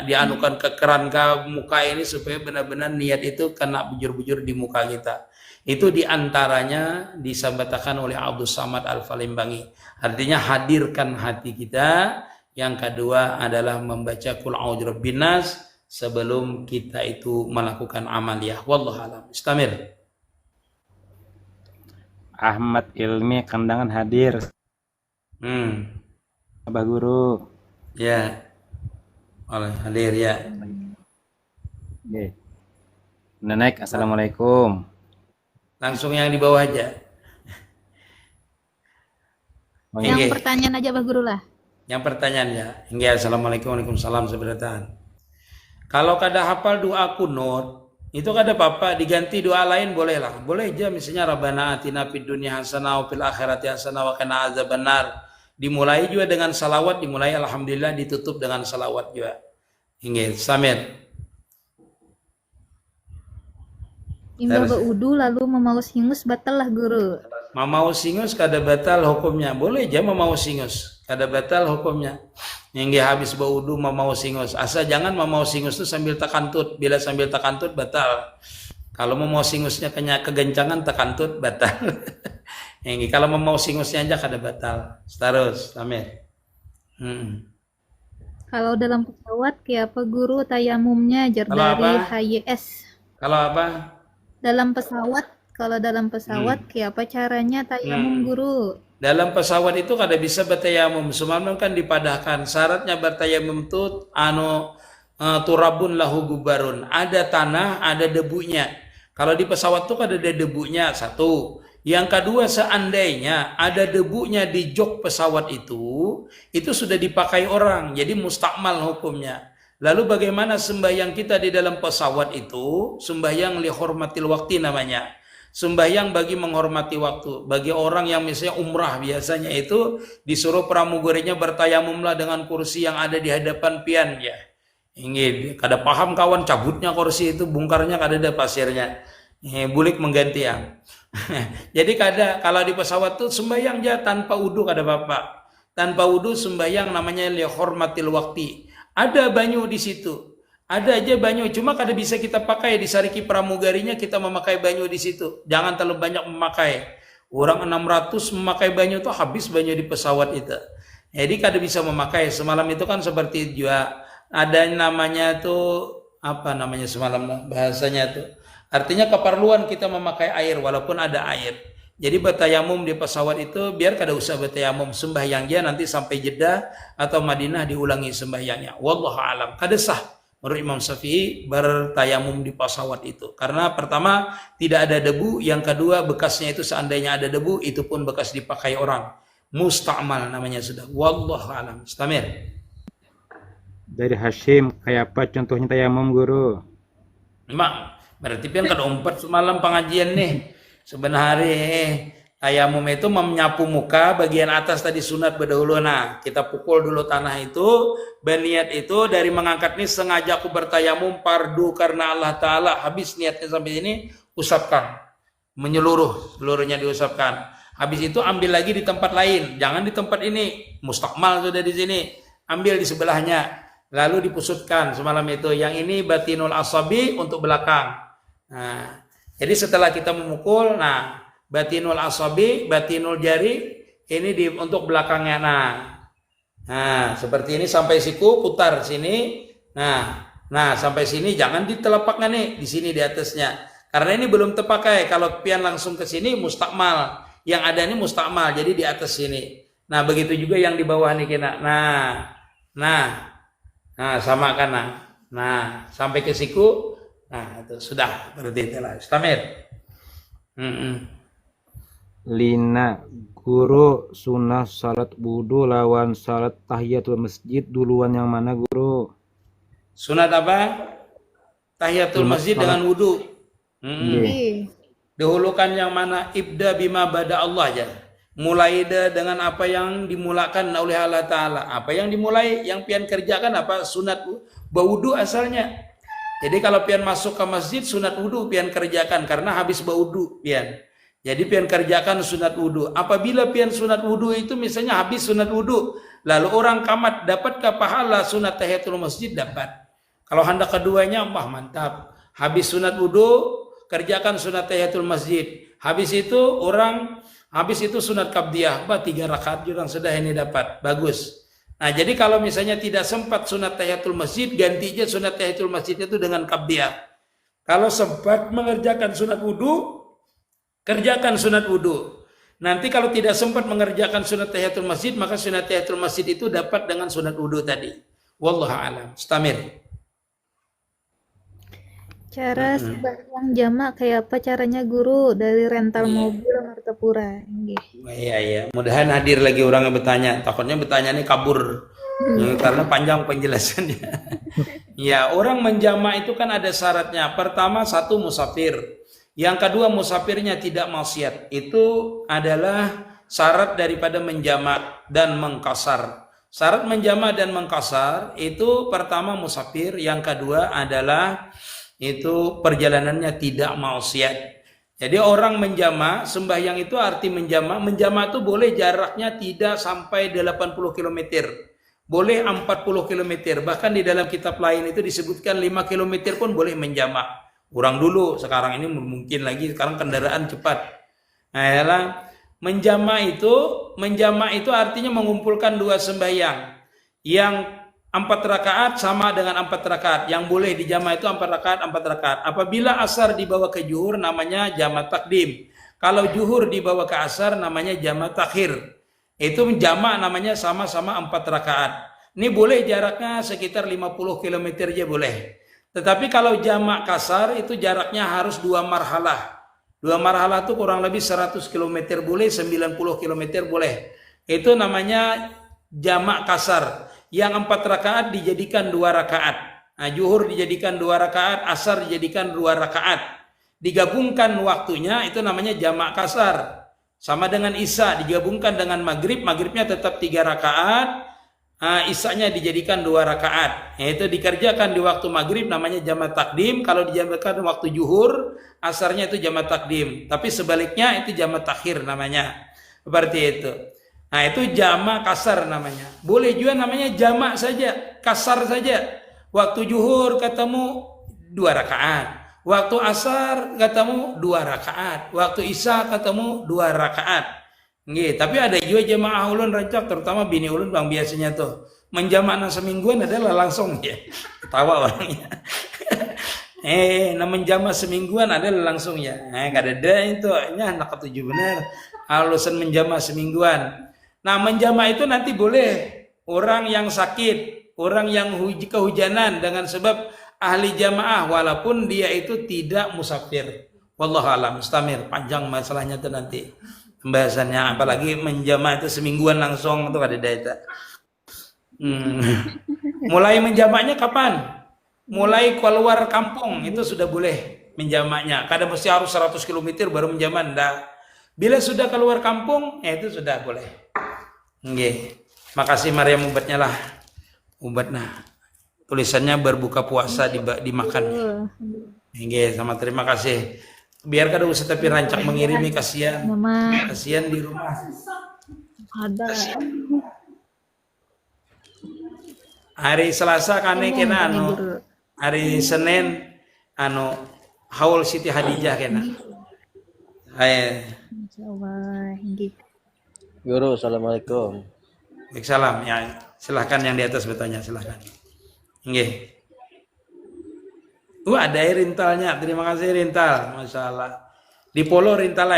dianukan ke keran ke muka ini supaya benar-benar niat itu kena bujur-bujur di muka kita. Itu diantaranya disabatakan oleh Abdul Samad Al-Falimbangi. Artinya hadirkan hati kita. Yang kedua adalah membaca Qul a'udzu birabbin nas sebelum kita itu melakukan amaliyah. Wallahu a'lam. Istamir. Ahmad Ilmi Kandangan hadir. Abah guru. Ya. Oleh hadir ya. Oke. Nenek, assalamualaikum. Langsung yang di bawah aja. Yang pertanyaan aja abah guru lah. Yang pertanyaan ya. Hingga assalamualaikum waalaikumsalam seberatan. Kalau kada hafal doa kunut, itu kada apa-apa, diganti doa lain bolehlah. Boleh aja misalnya Rabbana atina fid dunya hasanah wa fil akhirati hasanah wa qina azabannar. Dimulai juga dengan salawat, dimulai alhamdulillah, ditutup dengan salawat juga. Hingga samir. Imbah baudu lalu memaus hingus batal lah guru. Mamaus singus kada batal hukumnya. Boleh aja mamaus singus, kada batal hukumnya. Yang habis baudu mamaus singus. Asal jangan mamaus singus itu sambil takantut. Bila sambil takantut batal. Kalau mamaus singusnya kegencangan takantut batal. Yang kalau mamaus singusnya aja kada batal. Terus, Amir. Kalau dalam pesawat kayak apa guru tayamumnya jar dari HYS. Kalau apa? Kalau dalam pesawat kayak apa caranya tayamum guru? Dalam pesawat itu kada bisa bertayamum, semalam kan dipadahkan syaratnya bertayamum itu turabun lahu gubarun, ada tanah, ada debunya. Kalau di pesawat itu kada ada debunya, satu. Yang kedua, seandainya ada debunya di jok pesawat itu sudah dipakai orang, jadi mustakmal hukumnya. Lalu bagaimana sembahyang kita di dalam pesawat itu? Sembahyang li hormatil waktu namanya. Sembahyang bagi menghormati waktu. Bagi orang yang misalnya umrah biasanya itu disuruh pramugarinya bertayamumlah dengan kursi yang ada di hadapan pian ya. Ingin kada paham kawan cabutnya kursi itu, bongkarnya kada ada pasirnya. Bulik mengganti yang. Jadi kada kalau di pesawat tuh sembahyang aja tanpa wudu kada apa-apa. Tanpa wudu sembahyang namanya li hormatil waktu. Ada banyu di situ. Ada aja banyu, cuma kada bisa kita pakai di sariki pramugarinya kita memakai banyu di situ. Jangan terlalu banyak memakai. Orang 600 memakai banyu itu habis banyu di pesawat itu. Jadi kada bisa memakai. Semalam itu kan seperti juga ada namanya tuh apa namanya semalam bahasanya tuh. Artinya keperluan kita memakai air walaupun ada air. Jadi bertayamum di pesawat itu biar kada usah bertayamum, sembahyangnya nanti sampai Jeddah atau Madinah diulangi sembahyangnya. Wallahu alam. Kada sah menurut Imam Syafi'i bertayamum di pesawat itu. Karena pertama tidak ada debu, yang kedua bekasnya itu seandainya ada debu itu pun bekas dipakai orang. Musta'mal namanya sudah. Wallahu alam. Istamir. Dari Hashim, kayak apa contohnya tayamum guru? Mak, berarti kan kada umpat semalam pengajian nih. Sebenarnya Tayamum itu menyapu muka, bagian atas tadi sunat berdahulu. Nah, kita pukul dulu tanah itu. Berniat itu dari mengangkat ini, sengaja aku bertayamum fardu karena Allah Ta'ala. Habis niatnya sampai sini, usapkan. Menyeluruh, seluruhnya diusapkan. Habis itu ambil lagi di tempat lain. Jangan di tempat ini. Mustakmal sudah di sini. Ambil di sebelahnya. Lalu dipusutkan semalam itu. Yang ini batinul asabi untuk belakang. Nah, jadi setelah kita memukul, nah, batinul asabi, batinul jari, ini untuk belakangnya. Nah, seperti ini sampai siku, putar sini. Nah, sampai sini jangan di telapaknya nih, di sini di atasnya. Karena ini belum terpakai. Kalau pian langsung ke sini mustakmal. Yang ada ini mustakmal, jadi di atas sini. Nah, begitu juga yang di bawah nih kena. Nah, sama kan. Nah, sampai ke siku. Nah, itu sudah berarti itulah. Istamir. Lina guru sunnah salat wudu lawan salat tahiyatul masjid duluan yang mana guru? Sunat apa? Tahiyatul Sunat masjid salat. dengan wudu. Iya. Dahulukan yang mana? Ibda bima bada Allah aja. Mulai dengan apa yang dimulakan oleh Allah Ta'ala. Apa yang dimulai, yang pian kerjakan apa? Sunat baudu asalnya. Jadi kalau pian masuk ke masjid, sunat wudu pian kerjakan. Karena habis baudu pian. Jadi pian kerjakan sunat wudu. Apabila pian sunat wudu itu misalnya habis sunat wudu, lalu orang kamat dapatkah pahala sunat tahiyatul masjid? Dapat. Kalau hendak keduanya, wah mantap. Habis sunat wudu, kerjakan sunat tahiyatul masjid. Habis itu sunat qabdiyah, 3 rakaat orang sudah ini dapat. Bagus. Nah, jadi kalau misalnya tidak sempat sunat tahiyatul masjid, gantinya sunat tahiyatul masjid itu dengan qabdiyah. Kalau sempat mengerjakan sunat wudu, kerjakan sunat wudu. Nanti kalau tidak sempat mengerjakan sunat tahiyatul masjid, maka sunat tahiyatul masjid itu dapat dengan sunat wudu tadi. Wallahu a'lam. Istamir. Cara sembahyang jamak kayak apa caranya guru dari rental mobil Martapura? Iya. Mudahan hadir lagi orang yang bertanya. Takutnya bertanya ini kabur. Karena panjang penjelasannya. Ya, orang menjamak itu kan ada syaratnya. Pertama, 1 musafir. Yang kedua, musafirnya tidak maksiat. Itu adalah syarat daripada menjamak dan mengkasar. Syarat menjamak dan mengkasar itu pertama musafir, yang kedua adalah itu perjalanannya tidak maksiat. Jadi orang menjamak, sembahyang itu arti menjamak. Menjamak itu boleh jaraknya tidak sampai 80 km. Boleh 40 km. Bahkan di dalam kitab lain itu disebutkan 5 km pun boleh menjamak. Kurang dulu, sekarang ini mungkin lagi, sekarang kendaraan cepat. Nah, menjamak itu artinya mengumpulkan 2 sembahyang. Yang 4 rakaat sama dengan 4 rakaat. Yang boleh dijamak itu 4 rakaat, 4 rakaat. Apabila asar dibawa ke zuhur namanya jamak takdim. Kalau zuhur dibawa ke asar namanya jamak takhir. Itu jamak namanya sama-sama 4 rakaat. Ini boleh jaraknya sekitar 50 km aja boleh. Tetapi kalau jamak kasar itu jaraknya harus 2 marhalah. 2 marhalah itu kurang lebih 100 km boleh, 90 km boleh. Itu namanya jamak kasar. Yang 4 rakaat dijadikan 2 rakaat. Nah, zuhur dijadikan 2 rakaat, asar dijadikan 2 rakaat. Digabungkan waktunya itu namanya jamak kasar. Sama dengan isya digabungkan dengan maghrib, maghribnya tetap 3 rakaat. Isya-nya dijadikan 2 rakaat. Itu dikerjakan di waktu maghrib namanya jamak takdim. Kalau dijamakkan waktu zuhur, asarnya itu jamak takdim. Tapi sebaliknya itu jamak takhir namanya. Seperti itu. Nah, itu jamak kasar namanya. Boleh juga namanya jamak saja, kasar saja. Waktu zuhur ketemu 2 rakaat. Waktu asar ketemu 2 rakaat. Waktu isya ketemu 2 rakaat. Nggih, tapi ada juga jamaah ulun rancak, terutama bini ulun bang biasanya tuh menjamak semingguan adalah langsung ya. Ketawa orangnya. Menjamak semingguan adalah langsung ya. Kadada itu anak ketujuh benar. Alasan menjamak semingguan. Nah, menjamak itu nanti boleh orang yang sakit, orang yang kehujanan dengan sebab ahli jamaah walaupun dia itu tidak musafir. Wallahu a'lam. Mustamir, panjang masalahnya itu nanti pembahasannya, apalagi menjamak itu semingguan langsung itu ada data. Mulai menjamaknya kapan? Mulai keluar kampung itu sudah boleh menjamaknya. Kadang mesti harus 100 km baru menjamak, enggak. Bila sudah keluar kampung, itu sudah boleh. Nggih. Makasih Maryam obatnya lah. Obatnya. Tulisannya berbuka puasa dimakan. Nggih, sama terima kasih. Biar kada usah tapi rancak mengirimi, kasihan. Mama Kasihan di rumah. ada. Hari Selasa kane kena Guru. hari Senin haul Siti Hadijah kena. Insyaallah. Nggih. Guru, assalamualaikum. Baik, salam ya. Silahkan yang di atas bertanya, silahkan. Nggih. Ada rintalnya. Terima kasih rintal. Masya Allah. Di polo rintal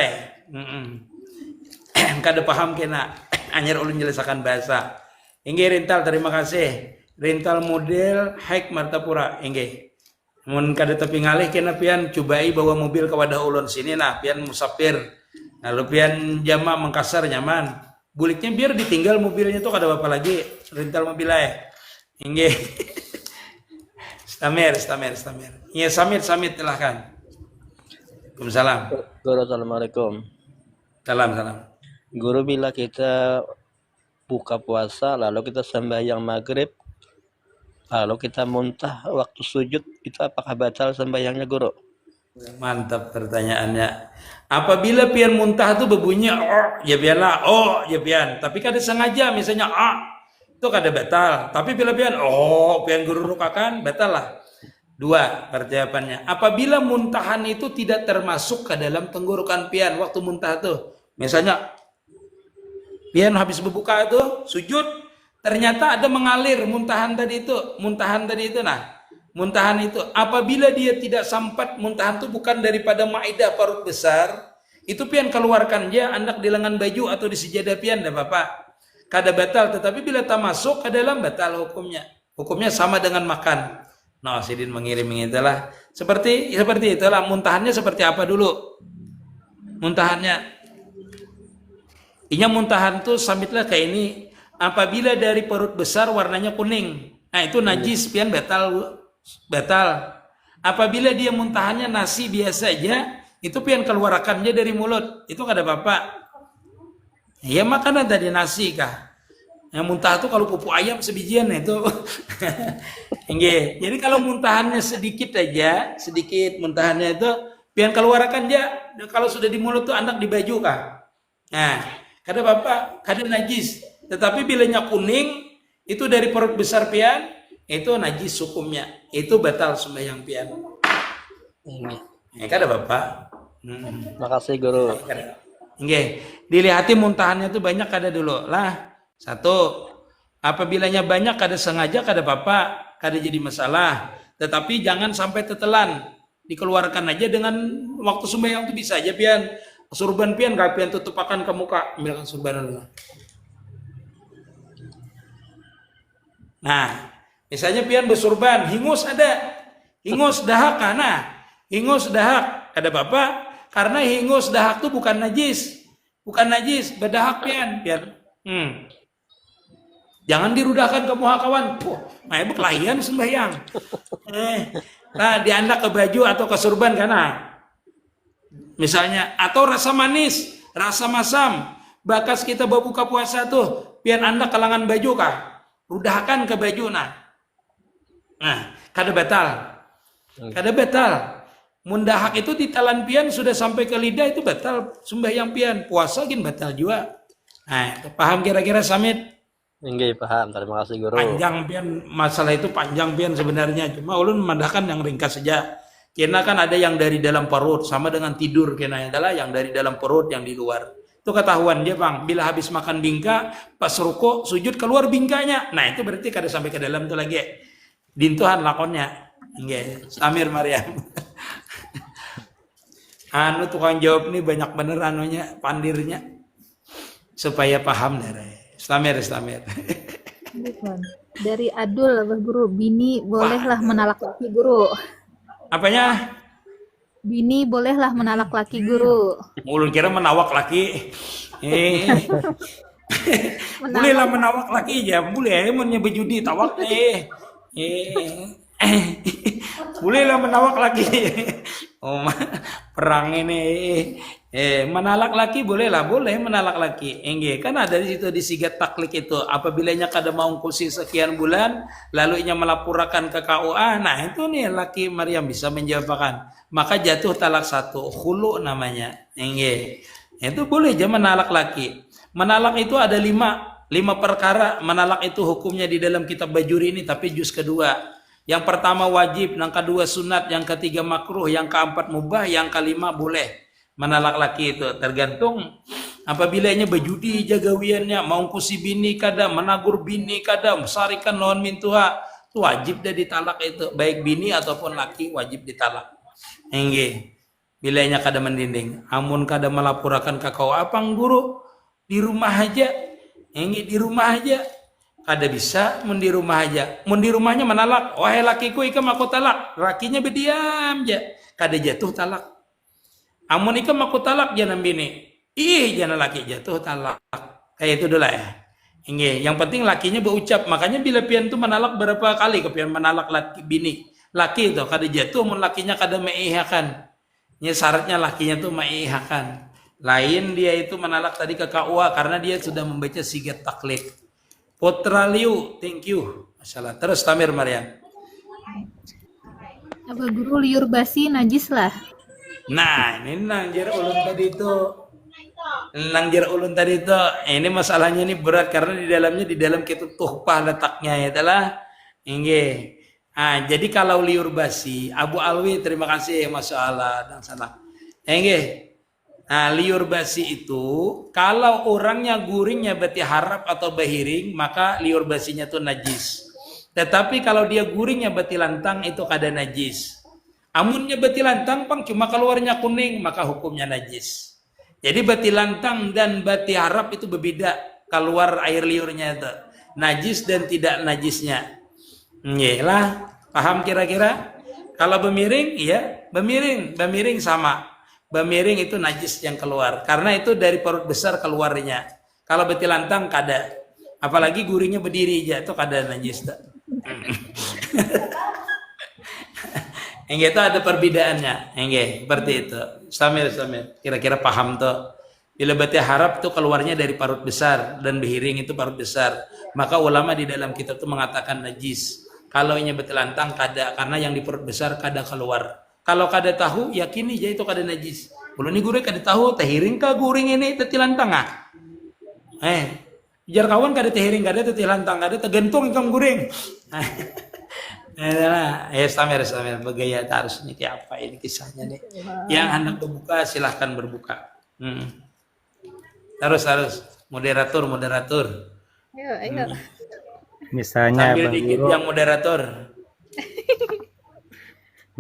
kada paham kena. Anyar ulun jelasakan bahasa. Nggih rintal, terima kasih. Rintal model Haik Martapura. Nggih. Mun kada tapi ngalih kena pian cobai bawa mobil ke wadah ulun sini nah pian musafir. Lalu pian jama Mangkasar nyaman. Buliknya biar ditinggal mobilnya tuh kada apa lagi. Rental mobilnya. Nggih. Stamir. Iya samit silahkan. Waalaikumsalam. Guru, assalamualaikum. Salam. Guru, bila kita buka puasa lalu kita sembahyang maghrib, lalu kita muntah waktu sujud, itu apakah batal sembahyangnya, Guru? Mantap pertanyaannya. Apabila pian muntah itu berbunyi ya biarlah ya pian. Tapi kada sengaja misalnya itu kada batal. Tapi bila pian pian guru rukakan batal lah. Dua perjawabannya. Apabila muntahan itu tidak termasuk ke dalam tenggorokan pian waktu muntah itu. Misalnya pian habis berbuka itu sujud, ternyata ada mengalir muntahan tadi itu nah. Muntahan itu apabila dia tidak sampat, muntahan itu bukan daripada maidah parut besar, itu pian keluarkan dia andak di lengan baju atau di sejadah pian dah Bapak. Kada batal, tetapi bila tak masuk ke dalam batal hukumnya. Hukumnya sama dengan makan. Nah, Sidin mengirim itulah. Seperti itulah muntahannya seperti apa dulu? Muntahannya. Muntahan tuh samitlah kayak ini. Apabila dari perut besar warnanya kuning. Nah, itu najis pian batal. Apabila dia muntahannya nasi biasa aja, itu pian keluarkannya dari mulut, itu kada apa-apa. Ya makanan tadi nasi kah? Yang muntah itu kalau pupuk ayam sebijian itu. Jadi kalau muntahannya sedikit muntahannya itu pian keluarkan dia. Kalau sudah di mulut tuh anak di baju kah? Nah, kada apa-apa, kada najis. Tetapi bilanya kuning itu dari perut besar pian, itu najis hukumnya, itu batal sembahyang pian. Kada Bapak. Makasih Guru. Nggih, dilihati muntahannya itu banyak kada dulu lah. Satu, apabilanya banyak kada sengaja kada Bapak, kada jadi masalah. Tetapi jangan sampai tetelan. Dikeluarkan aja dengan waktu sembahyang itu bisa aja pian. Surban pian gak pian tutupakan ke muka, ambilkan surban dulu. Nah, misalnya pian bersurban, hingus dahak hingus dahak ada Bapak, karena hingus dahak itu bukan najis, berdahak pian. Jangan dirudahkan ke muka kawan, maya berkelahian sembahyang. Nah, diandak ke baju atau ke surban karena, misalnya, atau rasa manis, rasa masam, bakas kita berbuka puasa tuh, pian andak ke lengan baju kah? Rudahkan ke baju nah kada batal. Mundahak itu di talan pian sudah sampai ke lidah itu batal sembahyang pian, puasa gin batal juga. Nah, paham kira-kira Samit? Enggak paham, terima kasih Guru. Panjang pian, masalah itu panjang pian sebenarnya, cuma ulun memandahkan yang ringkas saja. Karena kan ada yang dari dalam perut sama dengan tidur, karena adalah yang dari dalam perut yang di luar. Itu ketahuan dia Bang, bila habis makan bingka, pas rukuk, sujud keluar bingkanya. Nah, itu berarti kada sampai ke dalam itu lagi. Dintuhan lakonnya. Nggih, Samir Maryam. Tukang jawab nih banyak bener pandirnya. Supaya paham dari. Samir. Dari Adul Abah Guru, bini bolehlah menalak laki Guru. Apanya? Bini bolehlah menalak laki Guru. Ulun kira menawak laki. Bolehlah menawak laki aja, boleh munnya berjudi tawak bolehlah menawak laki. Oh, perang ini menalak laki boleh lah, boleh menalak laki. Enggak, kan ada di situ di sigat taklik itu. Apabila kada mau kusi sekian bulan, lalu inya melaporkan ke KUA, nah itu nih laki Maryam bisa menjawabkan. Maka jatuh talak satu, khulu namanya. Enggak, itu boleh aja menalak laki. Menalak itu ada lima perkara. Menalak itu hukumnya di dalam kitab Bajuri ini, tapi juz kedua. Yang pertama wajib, yang kedua sunat, yang ketiga makruh, yang keempat mubah, yang kelima boleh. Menalak laki itu tergantung apabila nya berjudi jagawiannya, mau kusi bini kada, menagur bini kada, sarikan lawan mintuha, itu wajib dah ditalak itu, baik bini ataupun laki wajib ditalak. Enggak. Bila nya kada mendinding, amun kada melaporkan ke kau apa guru di rumah aja, enggak di rumah aja. Kada bisa mun di rumah aja. Mun di rumahnya menalak, wahai lakiku ikam aku talak. Lakinya berdiam aja. Kada jatuh talak. Amun ikam aku talak jangan bini. Jangan laki jatuh talak. Kayak itu dulu ya. Yang penting lakinya berucap. Makanya bila pian tu menalak berapa kali kepian menalak laki bini. Laki itu kada jatuh mun lakinya kada meihakan. Syaratnya lakinya tuh meihakan. Lain dia itu menalak tadi ke KUA karena dia sudah membaca sigat taklid. Putra Liu, thank you. Masalah. Terus Tamir Maryam. Apa guru liur basi najis lah? Nah, ini nangjer ulun tadi itu. Ini masalahnya ini berat karena di dalam kitab tuhfah letaknya ya telah. Inge. Jadi kalau liur basi, Abu Alwi terima kasih masalah dan salah. Inge. Liur basi itu kalau orangnya guringnya berarti harap atau bahiring, maka liur basinya itu najis. Tetapi kalau dia guringnya berarti lantang itu kada najis. Amunnya berarti lantang pang cuma keluarnya kuning maka hukumnya najis. Jadi berarti lantang dan berarti harap itu berbeda keluar air liurnya itu. Najis dan tidak najisnya. Iyalah, paham kira-kira? Kalau bemiring, iya, bemiring sama. Bemiring itu najis yang keluar karena itu dari perut besar keluarnya. Kalau beti lantang kada, apalagi gurinya berdiri aja itu kada najis. Itu ada perbedaannya. Seperti itu. Samir. Kira-kira paham tuh. Bila beti harap tuh keluarnya dari parut besar dan behiring itu parut besar. Maka ulama di dalam kitab itu mengatakan najis. Kalau ini beti lantang kada karena yang di perut besar kada keluar. Kalau kada tahu yakini aja itu kada najis. Belum ni gurih kada tahu tehiring ka guring ini tetilan tangah. Jar kawan kada tehiring kada tetilan tangah kada tergantung ikam guring. Samir bergaya harus ini kayak apa ini kisahnya nih. Yang hendak berbuka silahkan berbuka. Harus moderator. Ayo. Misalnya sambil dikit guru, yang moderator.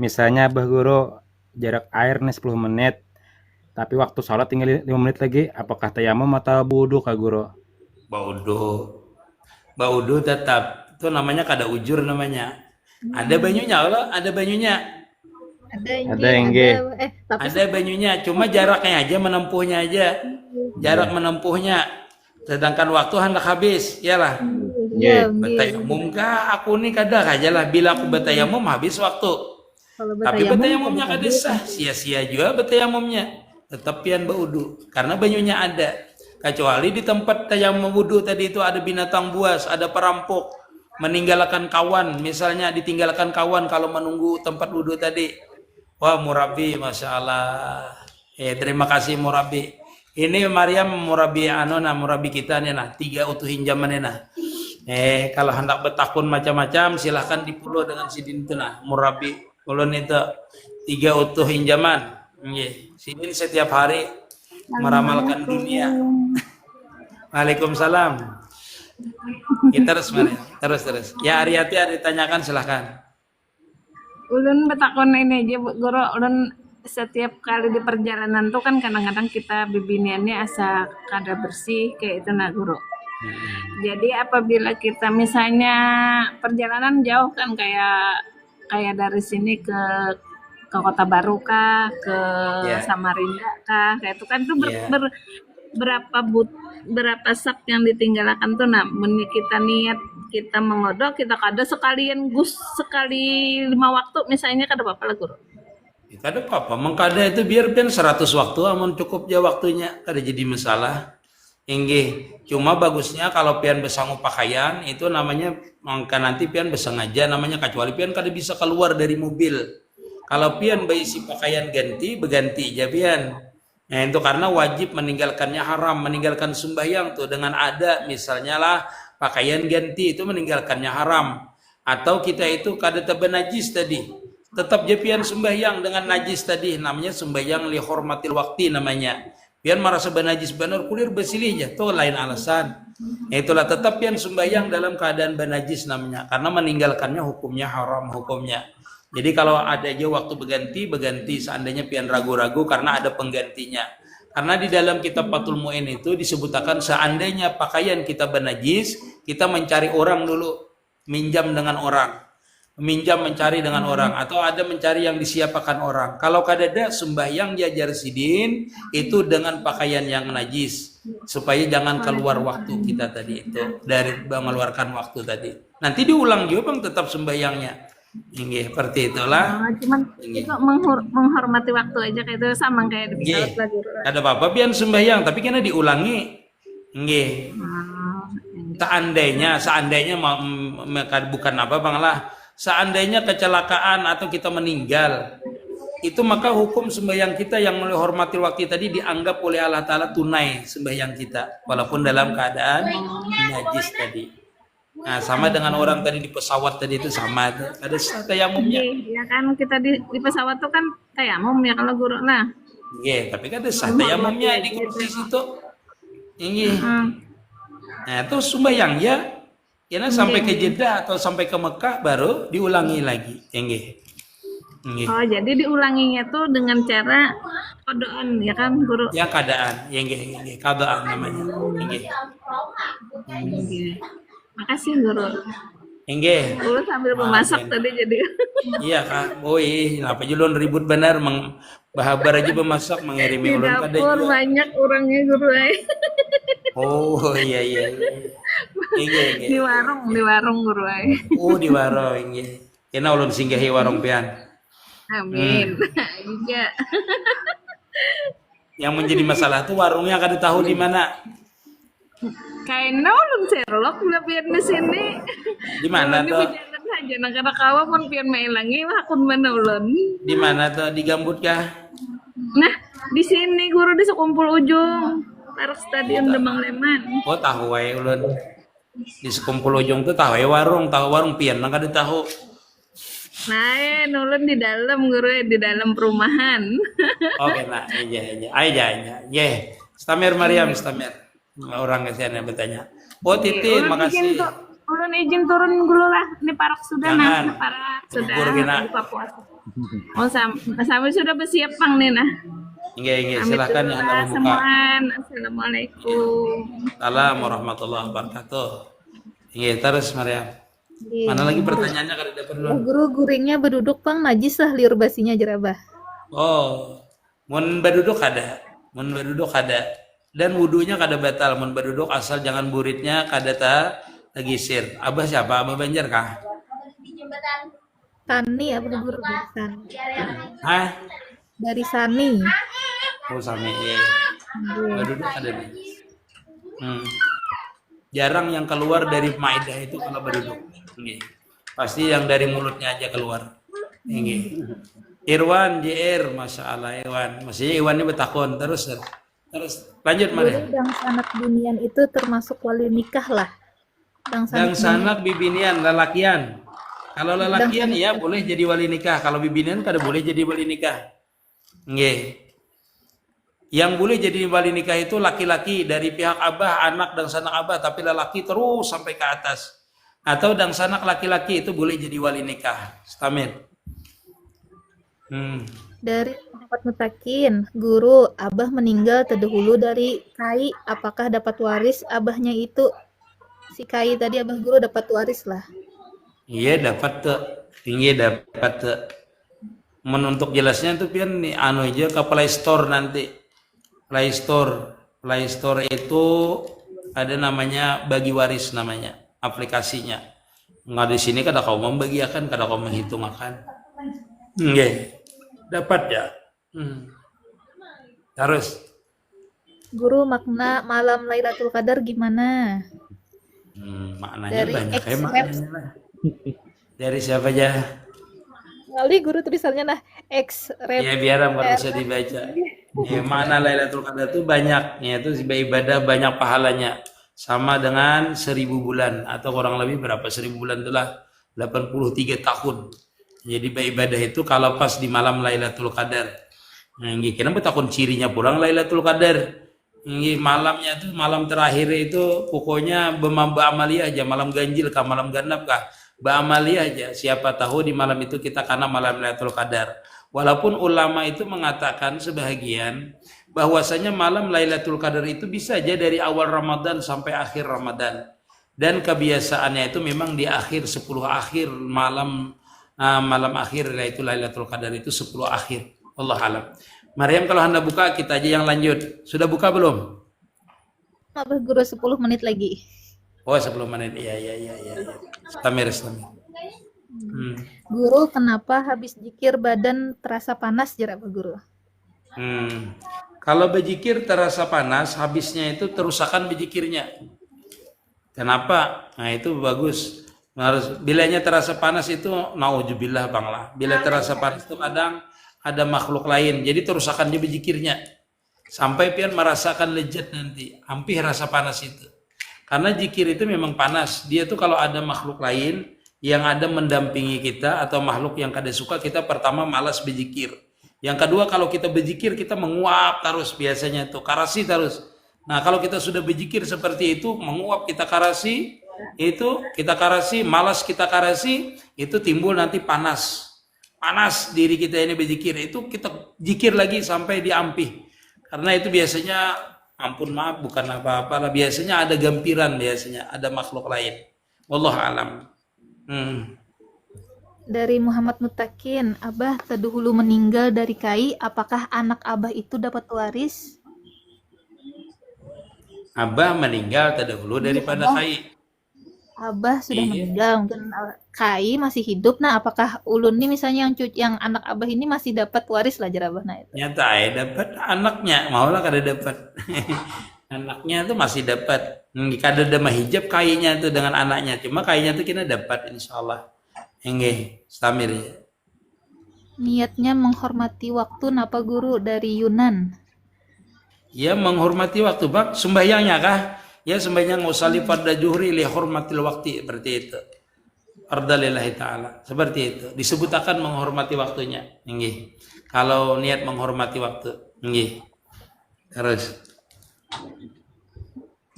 Misalnya Abah Guru jarak air nih 10 menit. Tapi waktu sholat tinggal 5 menit lagi, apakah tayamum atau wudu Kak Guru? Baudu tetap. Itu namanya kada ujur namanya. Ada banyunya Allah, ada banyunya. Ada banyunya, cuma jaraknya aja menempuhnya aja. Jarak menempuhnya. Sedangkan waktu hendak habis, iyalah. Betayamum kah? Aku nih kada aja lah. Bila aku betayamum habis waktu. Tapi betayamumnya kada sah, sia-sia juga betayamumnya. Tetap pian baudu karena banyunya ada. Kecuali di tempat tayamum wudu tadi itu ada binatang buas, ada perampok, meninggalkan kawan, misalnya ditinggalkan kawan kalau menunggu tempat wudu tadi. Wah, murabi, masya Allah. Terima kasih murabi. Ini Maryam murabi murabi kita nih nah, 3 utuhin zaman nah. Kalau hendak bertakun macam-macam silahkan dipuluh dengan sidin itu nah, murabi. Ulun itu 3 utuh hinjaman. Sini setiap hari meramalkan dunia. Waalaikumsalam. Kita terus. Ya Ariati ditanyakan silahkan. Ulun betakon ini aja Guru, ulun setiap kali di perjalanan tuh kan kadang-kadang kita bibiniannya asa kada bersih kayak itu nah Guru. Jadi apabila kita misalnya perjalanan jauh kan kayak dari sini ke Kota Baru kah, ke Samarinda kah, kayak itu kan tuh berapa sak yang ditinggalkan tuh nah, kita niat kita mengodok kita kada sekali 5 waktu misalnya kada apa-apa lah Guru. Kada apa-apa, mengkada itu biar pian 100 waktu amun cukup ya waktunya, kada jadi masalah. Inggih, cuma bagusnya kalau pian besangu pakaian itu namanya mangka nanti pian besengaja namanya, kecuali pian kada bisa keluar dari mobil. Kalau pian berisi pakaian ganti, berganti aja pian. Nah itu karena wajib meninggalkannya haram, meninggalkan sembahyang tuh dengan ada misalnya lah pakaian ganti itu meninggalkannya haram. Atau kita itu kada tabenajis tadi. Tetap jepian sembahyang dengan najis tadi, namanya sembahyang li hormatil waktu namanya. Pian merasa benajis benar kulir bersih aja, tuh lain alasan. Itulah tetap pian sembahyang dalam keadaan benajis namanya, karena meninggalkannya hukumnya haram hukumnya. Jadi kalau ada aja waktu berganti seandainya pian ragu-ragu karena ada penggantinya. Karena di dalam kitab Fathul Mu'in itu disebutkan seandainya pakaian kita benajis, kita mencari orang dulu, minjam dengan orang. Minjam mencari dengan orang atau ada mencari yang disiapkan orang. Kalau kadada sembahyang jajar sidin itu dengan pakaian yang najis supaya jangan keluar waktu kita tadi itu dari mengeluarkan waktu tadi. Nanti diulang juga bang tetap sembahyangnya. Inggih, seperti itulah. Cuman itu menghormati waktu aja kayak itu sama kayak di pesawat lagi. Ada apa-apa pian sembahyang tapi kena diulangi. Inggih. Seandainya bukan apa bang lah. Seandainya kecelakaan atau kita meninggal, itu maka hukum sembahyang kita yang menghormati waktu tadi dianggap oleh Allah Ta'ala tunai sembahyang kita, walaupun dalam keadaan najis tadi. Nah, sama dengan orang tadi di pesawat tadi itu sama, ada tayamumnya. Ya kan kita di pesawat tuh kan tayamum ya kalau guru nah. Iya, tapi kan ada tayamumnya di kursi situ. Ini. Nah, itu sembahyang ya. Ya sampai ke Jeddah atau sampai ke Mekah baru diulangi lagi. Enggih. Oh, jadi diulanginya tuh dengan cara qadaan ya kan, Guru? Ya keadaan. Enggih, qadaan namanya. Enggih. Makasih, Guru. Enggih. Guru sambil memasak tadi jadi. Iya, Kak. Kenapa julun ribut benar bahabar aja memasak mengirimi ulun kada. Di dapur banyak orangnya, Guru. Oh, iya. Di warung Guru. Di warung nggih. Kena ulun singgahi warung pian. Amin. Iya. Yang menjadi masalah tuh warungnya kada tahu di mana. Kayaknya ulun Sherlock udah pian di sini. Di mana tuh? Jangan saja nak kada kawa pun pian mailangi akun mana ulun. Di mana tuh? Di Gambut kah? Nah, di sini Guru di Sekumpul Ujung. Park Stadion Demang Leman. Oh, tahu wae ulun. Di Sekumpul Ujung tuh tahu warung pian nang kada tahu. Nah, ulun di dalam Guru, di dalam perumahan. Oke, nah, iya. Iya. Stamer Mariam, Stamer. Orang kesana bertanya. Oh, Titi, makasih. Ulun izin turun dulu lah. Ini parak sudah Jangan. nah, parak sudah buka puasa. Oh, sampai sudah bersiap pang nih nah. Iya, silakan ya Anda membuka. Semuaan. Assalamualaikum. Assalamualaikum warahmatullahi wabarakatuh. Iya, terus Mariam. Mana lagi pertanyaannya kada dapat dulu. Guru guringnya berduduk pang najis lah liur basinya jerabah. Oh, mun berduduk ada. Dan wudunya kada batal mun berduduk asal jangan buritnya kada tagisir. Abah siapa? Abah Banjar kah? Sani apa guru dari Sani? Hah? Dari Sani. Oh, sami ya. Berduduk ada nih. Jarang yang keluar dari maidah itu kalau berduduk. Nggih. Pasti yang dari mulutnya aja keluar. Nggih. Irwan JR, Masya Allah Irwan. Masih Irwan ini betakon terus lanjut Maria. Dang sanak binian itu termasuk wali nikah lah. Dang sanak bibinian lalakian. Kalau lalakian ya boleh jadi wali nikah. Kalau bibinian kada boleh jadi wali nikah. Nggih. Yang boleh jadi wali nikah itu laki-laki dari pihak abah, anak dan sanak abah, tapi lelaki terus sampai ke atas. Atau dan sanak laki-laki itu boleh jadi wali nikah. Stamil. Dari Muhammad Mutakin, guru abah meninggal terdahulu dari Kai, apakah dapat waris abahnya itu? Si Kai tadi abah guru dapat waris lah. Iya dapat tuh, tinggi dapat tuh. Untuk jelasnya tuh pian nih anu aja ke Play Store nanti. Play Store itu ada namanya bagi waris namanya aplikasinya. Nggak di sini kada kau membagiakan, kada kau menghitungkan. Nggih. Dapat ya. Terus Guru, makna malam Lailatul Qadar gimana? maknanya Dari banyak X maknanya lah. Dari siapa aja? Kali guru tulisannya nah X Ya biar nggak usah dibaca. Ya, makna Lailatul Qadar itu banyak, yaitu ibadah banyak pahalanya. Sama dengan 1000 bulan atau kurang lebih berapa 1000 bulan itulah 83 tahun. Jadi ibadah itu kalau pas di malam Lailatul Qadar. Nah, kenapa takun cirinya pulang Lailatul Qadar? Ini malamnya tuh malam terakhir itu pokoknya ba'amali aja, malam ganjil kah, malam genap kah, ba'amali aja. Siapa tahu di malam itu kita karena malam Lailatul Qadar. Walaupun ulama itu mengatakan sebahagian bahwasanya malam Lailatul Qadar itu bisa aja dari awal Ramadan sampai akhir Ramadan. Dan kebiasaannya itu memang di akhir 10 akhir malam akhir, yaitu Lailatul Qadar itu 10 akhir. Allah alam. Maryam, kalau Anda buka, kita aja yang lanjut. Sudah buka belum? Abah guru 10 menit lagi. Oh, 10 menit. Iya. Stamir. Guru, kenapa habis zikir badan terasa panas jar Abah guru? Kalau berzikir terasa panas, habisnya itu terusakan berzikirnya. Kenapa? Nah, itu bagus. Harus bilanya terasa panas itu nauzubillah banglah. Bila terasa panas itu kadang ada makhluk lain, jadi terusakan dia berzikirnya sampai pian merasakan lezat nanti, hampir rasa panas itu. Karena zikir itu memang panas. Dia tuh kalau ada makhluk lain yang ada mendampingi kita atau makhluk yang kada suka, kita pertama malas berzikir. Yang kedua, kalau kita berzikir kita menguap terus, biasanya tuh karasi terus. Nah, kalau kita sudah berzikir seperti itu, menguap kita karasi, malas kita karasi, itu timbul nanti panas diri kita ini berzikir, itu kita zikir lagi sampai diampih. Karena itu biasanya, ampun maaf bukan apa-apa lah, biasanya ada gampiran, biasanya ada makhluk lain. Wallahu alam. Dari Muhammad Mutakin, Abah terdahulu meninggal dari KAI, apakah anak Abah itu dapat waris? Abah meninggal terdahulu daripada KAI. Abah sudah Iya. meninggal, mungkin KAI masih hidup. Nah, apakah ulun nih misalnya yang anak Abah ini masih dapat waris lah jar Abah nah itu? Nyata dapat anaknya, maulah kada dapat. Anaknya tuh masih dapat. Kada ada mahijab KAI-nya tuh dengan anaknya. Cuma KAI-nya tuh kita dapat insyaallah. Enggih, stamir ya. Niatnya menghormati waktu napa guru dari Yunan. Ya menghormati waktu, Bang. Sembahyangnya kah? Ya sembahyang usolli pada juhri li hormatil waktu, seperti itu. Ardalillahi ta'ala. Seperti itu. Disebut akan menghormati waktunya. Nggih. Kalau niat menghormati waktu. Nggih. Terus.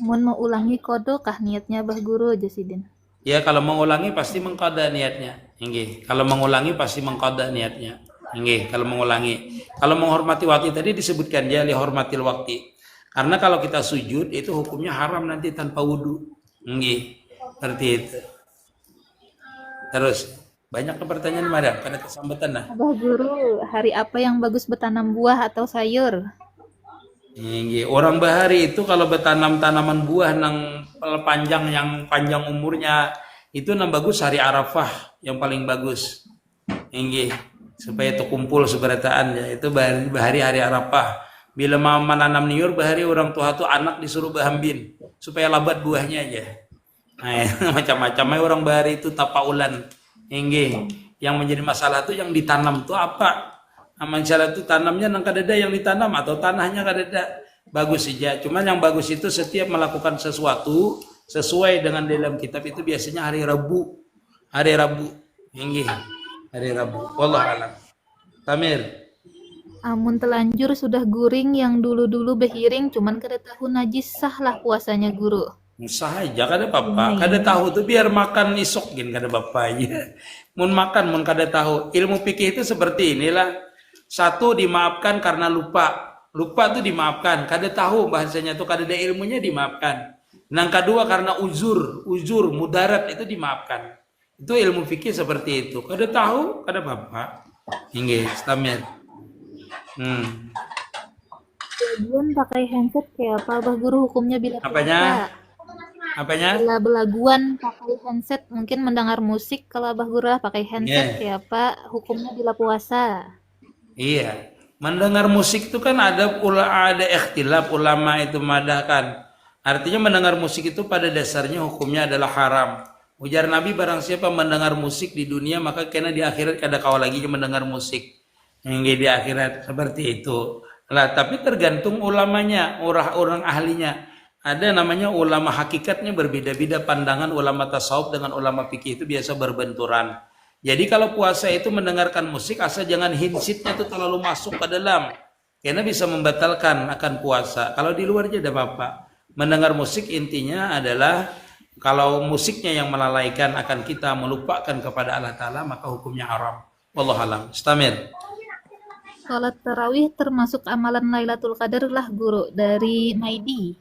Mun mau ulangi kodo kah niatnya Abah guru Jasidin? Ya kalau mengulangi pasti mengqada niatnya. Nggih. Kalau mengulangi pasti mengqada niatnya. Nggih. Kalau mengulangi. Kalau menghormati waktu tadi disebutkan dia li hormatil waktu. Karena kalau kita sujud itu hukumnya haram nanti tanpa wudu. Nggih. Seperti itu. Terus banyak pertanyaan Madam pada kesempatan nah. Abah guru, hari apa yang bagus bertanam buah atau sayur? Nggih. Orang bahari itu kalau bertanam tanaman buah yang panjang umurnya itu nang bagus hari Arafah yang paling bagus. Nggih. Supaya itu kumpul seberataan ya. Itu bahari hari Arafah. Bila mau menanam niur bahari orang tua tuh anak disuruh bahambin supaya labat buahnya aja. Nah, macam-macam orang bahari itu tapaulan. Nggih. Yang menjadi masalah tuh yang ditanam tuh apa? Masalah itu tanamnya nang kadada yang ditanam atau tanahnya kadada. Bagus saja. Cuman yang bagus itu setiap melakukan sesuatu sesuai dengan dalam kitab itu biasanya hari Rabu. Hari Rabu. Nggih. Hari Rabu. Wallahu a'lam. Tamir. Amun telanjur sudah guring yang dulu-dulu behiring cuman kada tahu najis sah lah puasanya guru. Sah aja kada apa-apa. Kada tahu tuh biar makan isok gin kada apa-apa aja. Mun makan mun kada tahu. Ilmu fikih itu seperti inilah. Satu dimaafkan karena lupa. Lupa tuh dimaafkan. Kada tahu bahasanya tuh kada ada ilmunya dimaafkan. Yang kedua karena uzur mudarat itu dimaafkan. Itu ilmu fikih seperti itu. Kada tahu kada apa-apa. Nggih, stamir. Belaguan pakai handset kayak apa Abah guru hukumnya bila Apanya? puasa? Apanya? Bila belaguan pakai handset mungkin mendengar musik, kalau Abah guru pakai handset kayak apa hukumnya bila puasa? Iya, mendengar musik itu kan ada ikhtilaf ulama itu madahkan. Artinya mendengar musik itu pada dasarnya hukumnya adalah haram. Ujar Nabi, barang siapa mendengar musik di dunia maka kena di akhirat kada kau lagi mendengar musik. Hingga di akhirat seperti itu. Lah, tapi tergantung ulamanya, orang-orang ahlinya. Ada namanya ulama hakikatnya berbeda-beda pandangan ulama tasawuf dengan ulama fikih itu biasa berbenturan. Jadi kalau puasa itu mendengarkan musik asal jangan hinsitnya itu terlalu masuk ke dalam. Karena bisa membatalkan akan puasa. Kalau di luar aja ada apa-apa. Mendengar musik intinya adalah kalau musiknya yang melalaikan akan kita melupakan kepada Allah Ta'ala maka hukumnya haram. Wallahualam. Istamir. Sholat tarawih termasuk amalan Lailatul Qadar lah guru, dari Maidi.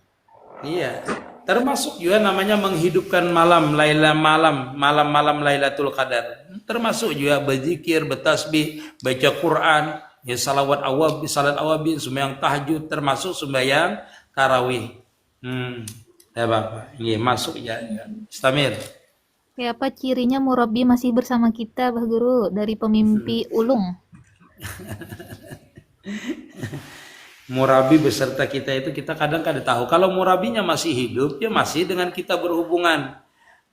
Iya, termasuk juga namanya menghidupkan malam Lailatul Qadar. Termasuk juga berzikir, bertasbih, baca Quran, ya salat awabin, sembahyang tahajud, termasuk sembahyang tarawih. Ya Bapak, iya masuk ya. Istamir. Kayak apa cirinya murabi masih bersama kita, Bah Guru, dari pemimpi ulung? Murabi beserta kita itu kita kadang tahu. Kalau murabinya masih hidup, dia masih dengan kita berhubungan.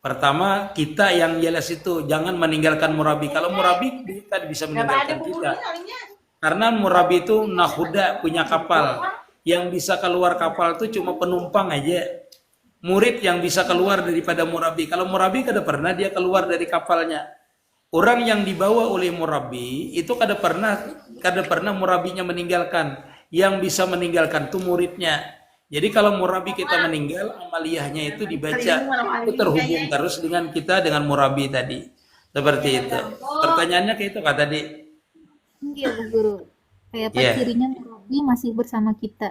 Pertama, kita yang jelas itu jangan meninggalkan murabi. Kalau murabi kita bisa meninggalkan kita. Karena murabi itu nahuda, punya kapal. Yang bisa keluar kapal itu cuma penumpang aja. Murid yang bisa keluar daripada murabi. Kalau murabi kada pernah dia keluar dari kapalnya. Orang yang dibawa oleh murabi itu kada pernah murabinya meninggalkan. Yang bisa meninggalkan itu muridnya. Jadi kalau murabi kita meninggal, amaliyahnya itu dibaca, itu terhubung terus dengan kita dengan murabi tadi. Seperti itu. Pertanyaannya kayak itu Kak tadi. Iya, Bu Guru. Kayak apa cirinya murabi masih bersama kita?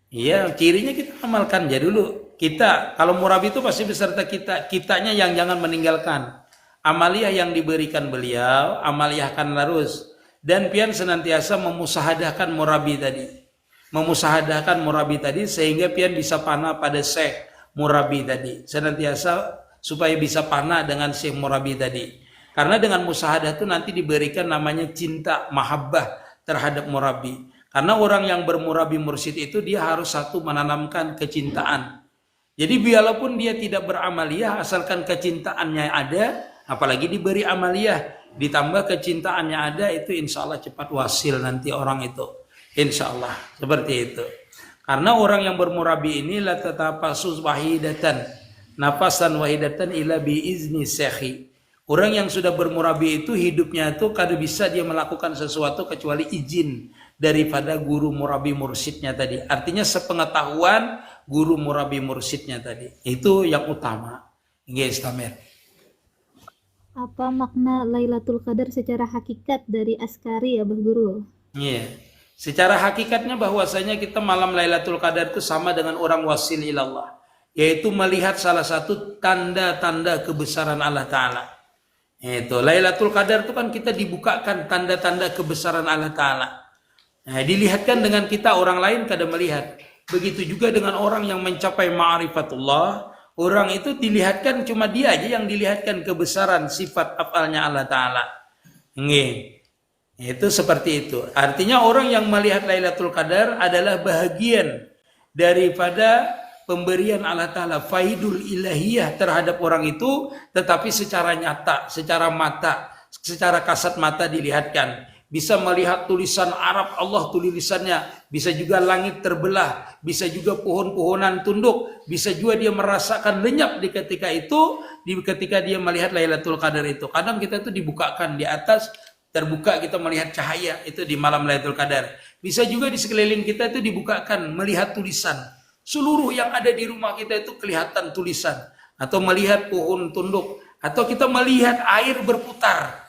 Iya, cirinya kita amalkan aja dulu. Kita, kalau murabi itu pasti beserta kita. Kitanya yang jangan meninggalkan. Amaliyah yang diberikan beliau, amaliyahkan terus. Dan pian senantiasa memusahadahkan murabi tadi. Sehingga pian bisa panah pada syekh murabi tadi. Senantiasa supaya bisa panah dengan syekh murabi tadi. Karena dengan musahadah itu nanti diberikan namanya cinta, mahabbah terhadap murabi. Karena orang yang bermurabi mursyid itu dia harus satu menanamkan kecintaan. Jadi walaupun dia tidak beramaliyah asalkan kecintaannya ada, apalagi diberi amaliyah, ditambah kecintaannya ada, itu insya Allah cepat wasil nanti orang itu. Insya Allah seperti itu. Karena orang yang bermurabi ini la tatapasus wahidatan, nafasan wahidatan ila biizni syekhi. Orang yang sudah bermurabi itu hidupnya itu kada bisa dia melakukan sesuatu kecuali izin daripada guru murabi mursyidnya tadi. Artinya sepengetahuan guru murabi mursyidnya tadi. Itu yang utama. Guys, Tamir. Apa makna Lailatul Qadar secara hakikat dari Askari ya, Bah Guru? Iya. Secara hakikatnya bahwasanya kita malam Lailatul Qadar itu sama dengan orang wasil ilallah, yaitu melihat salah satu tanda-tanda kebesaran Allah Ta'ala. Itu Lailatul Qadar itu kan kita dibukakan tanda-tanda kebesaran Allah Ta'ala. Nah, dilihatkan dengan kita, orang lain kada melihat. Begitu juga dengan orang yang mencapai ma'rifatullah. Orang itu dilihatkan cuma dia aja yang dilihatkan kebesaran sifat afalnya Allah Ta'ala. Itu seperti itu. Artinya orang yang melihat Lailatul Qadar adalah bahagian daripada pemberian Allah Ta'ala. Faidul ilahiyah terhadap orang itu. Tetapi secara nyata, secara mata, secara kasat mata dilihatkan. Bisa melihat tulisan Arab Allah tulisannya, bisa juga langit terbelah, bisa juga pohon-pohonan tunduk, bisa juga dia merasakan lenyap di ketika itu, ketika dia melihat Lailatul Qadar itu. Kadang kita itu dibukakan di atas, terbuka kita melihat cahaya itu di malam Lailatul Qadar. Bisa juga di sekeliling kita itu dibukakan melihat tulisan. Seluruh yang ada di rumah kita itu kelihatan tulisan, atau melihat pohon tunduk, atau kita melihat air berputar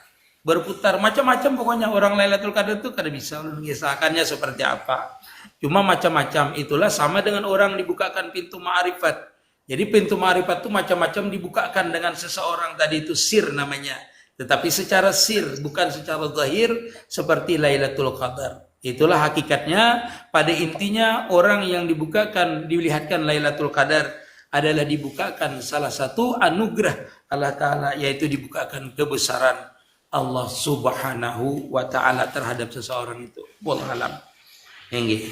macam-macam. Pokoknya orang Lailatul Qadar itu kada bisa mengisahkannya seperti apa, cuma macam-macam. Itulah sama dengan orang dibukakan pintu ma'rifat. Jadi pintu ma'rifat itu macam-macam dibukakan dengan seseorang tadi, itu sir namanya, tetapi secara sir bukan secara zahir seperti Lailatul Qadar. Itulah hakikatnya. Pada intinya orang yang dilihatkan Lailatul Qadar adalah dibukakan salah satu anugerah Allah Ta'ala, yaitu dibukakan kebesaran Allah Subhanahu wa taala terhadap seseorang itu. Wallahu alam. Nggih.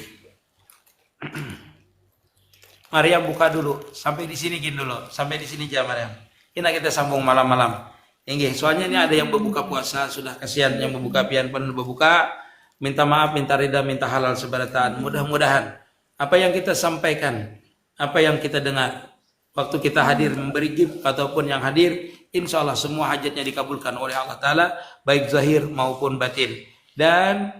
Maryam buka dulu. Sampai di sini gini dulu. Sampai di sini aja Maryam. Kita sambung malam-malam. Nggih, soalnya ini ada yang berbuka puasa, sudah kasihan yang berbuka pian pun berbuka. Minta maaf, minta ridha, minta halal sebarataan. Mudah-mudahan apa yang kita sampaikan, apa yang kita dengar, waktu kita hadir memberi gift ataupun yang hadir, insya Allah semua hajatnya dikabulkan oleh Allah Ta'ala, baik zahir maupun batin. Dan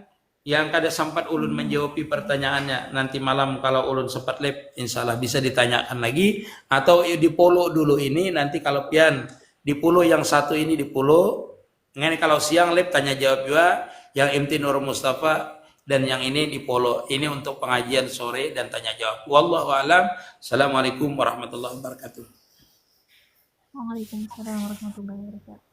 yang kada sempat ulun menjawab pertanyaannya, nanti malam kalau ulun sempat live, insya Allah bisa ditanyakan lagi. Atau di polo dulu ini, nanti kalau pian di polo yang satu ini di polo, ini kalau siang live tanya jawab juga, yang MT Nur Mustafa, dan yang ini di polo. Ini untuk pengajian sore dan tanya jawab. Wallahu a'lam. Assalamualaikum warahmatullahi wabarakatuh. Waalaikumsalam warahmatullahi wabarakatuh.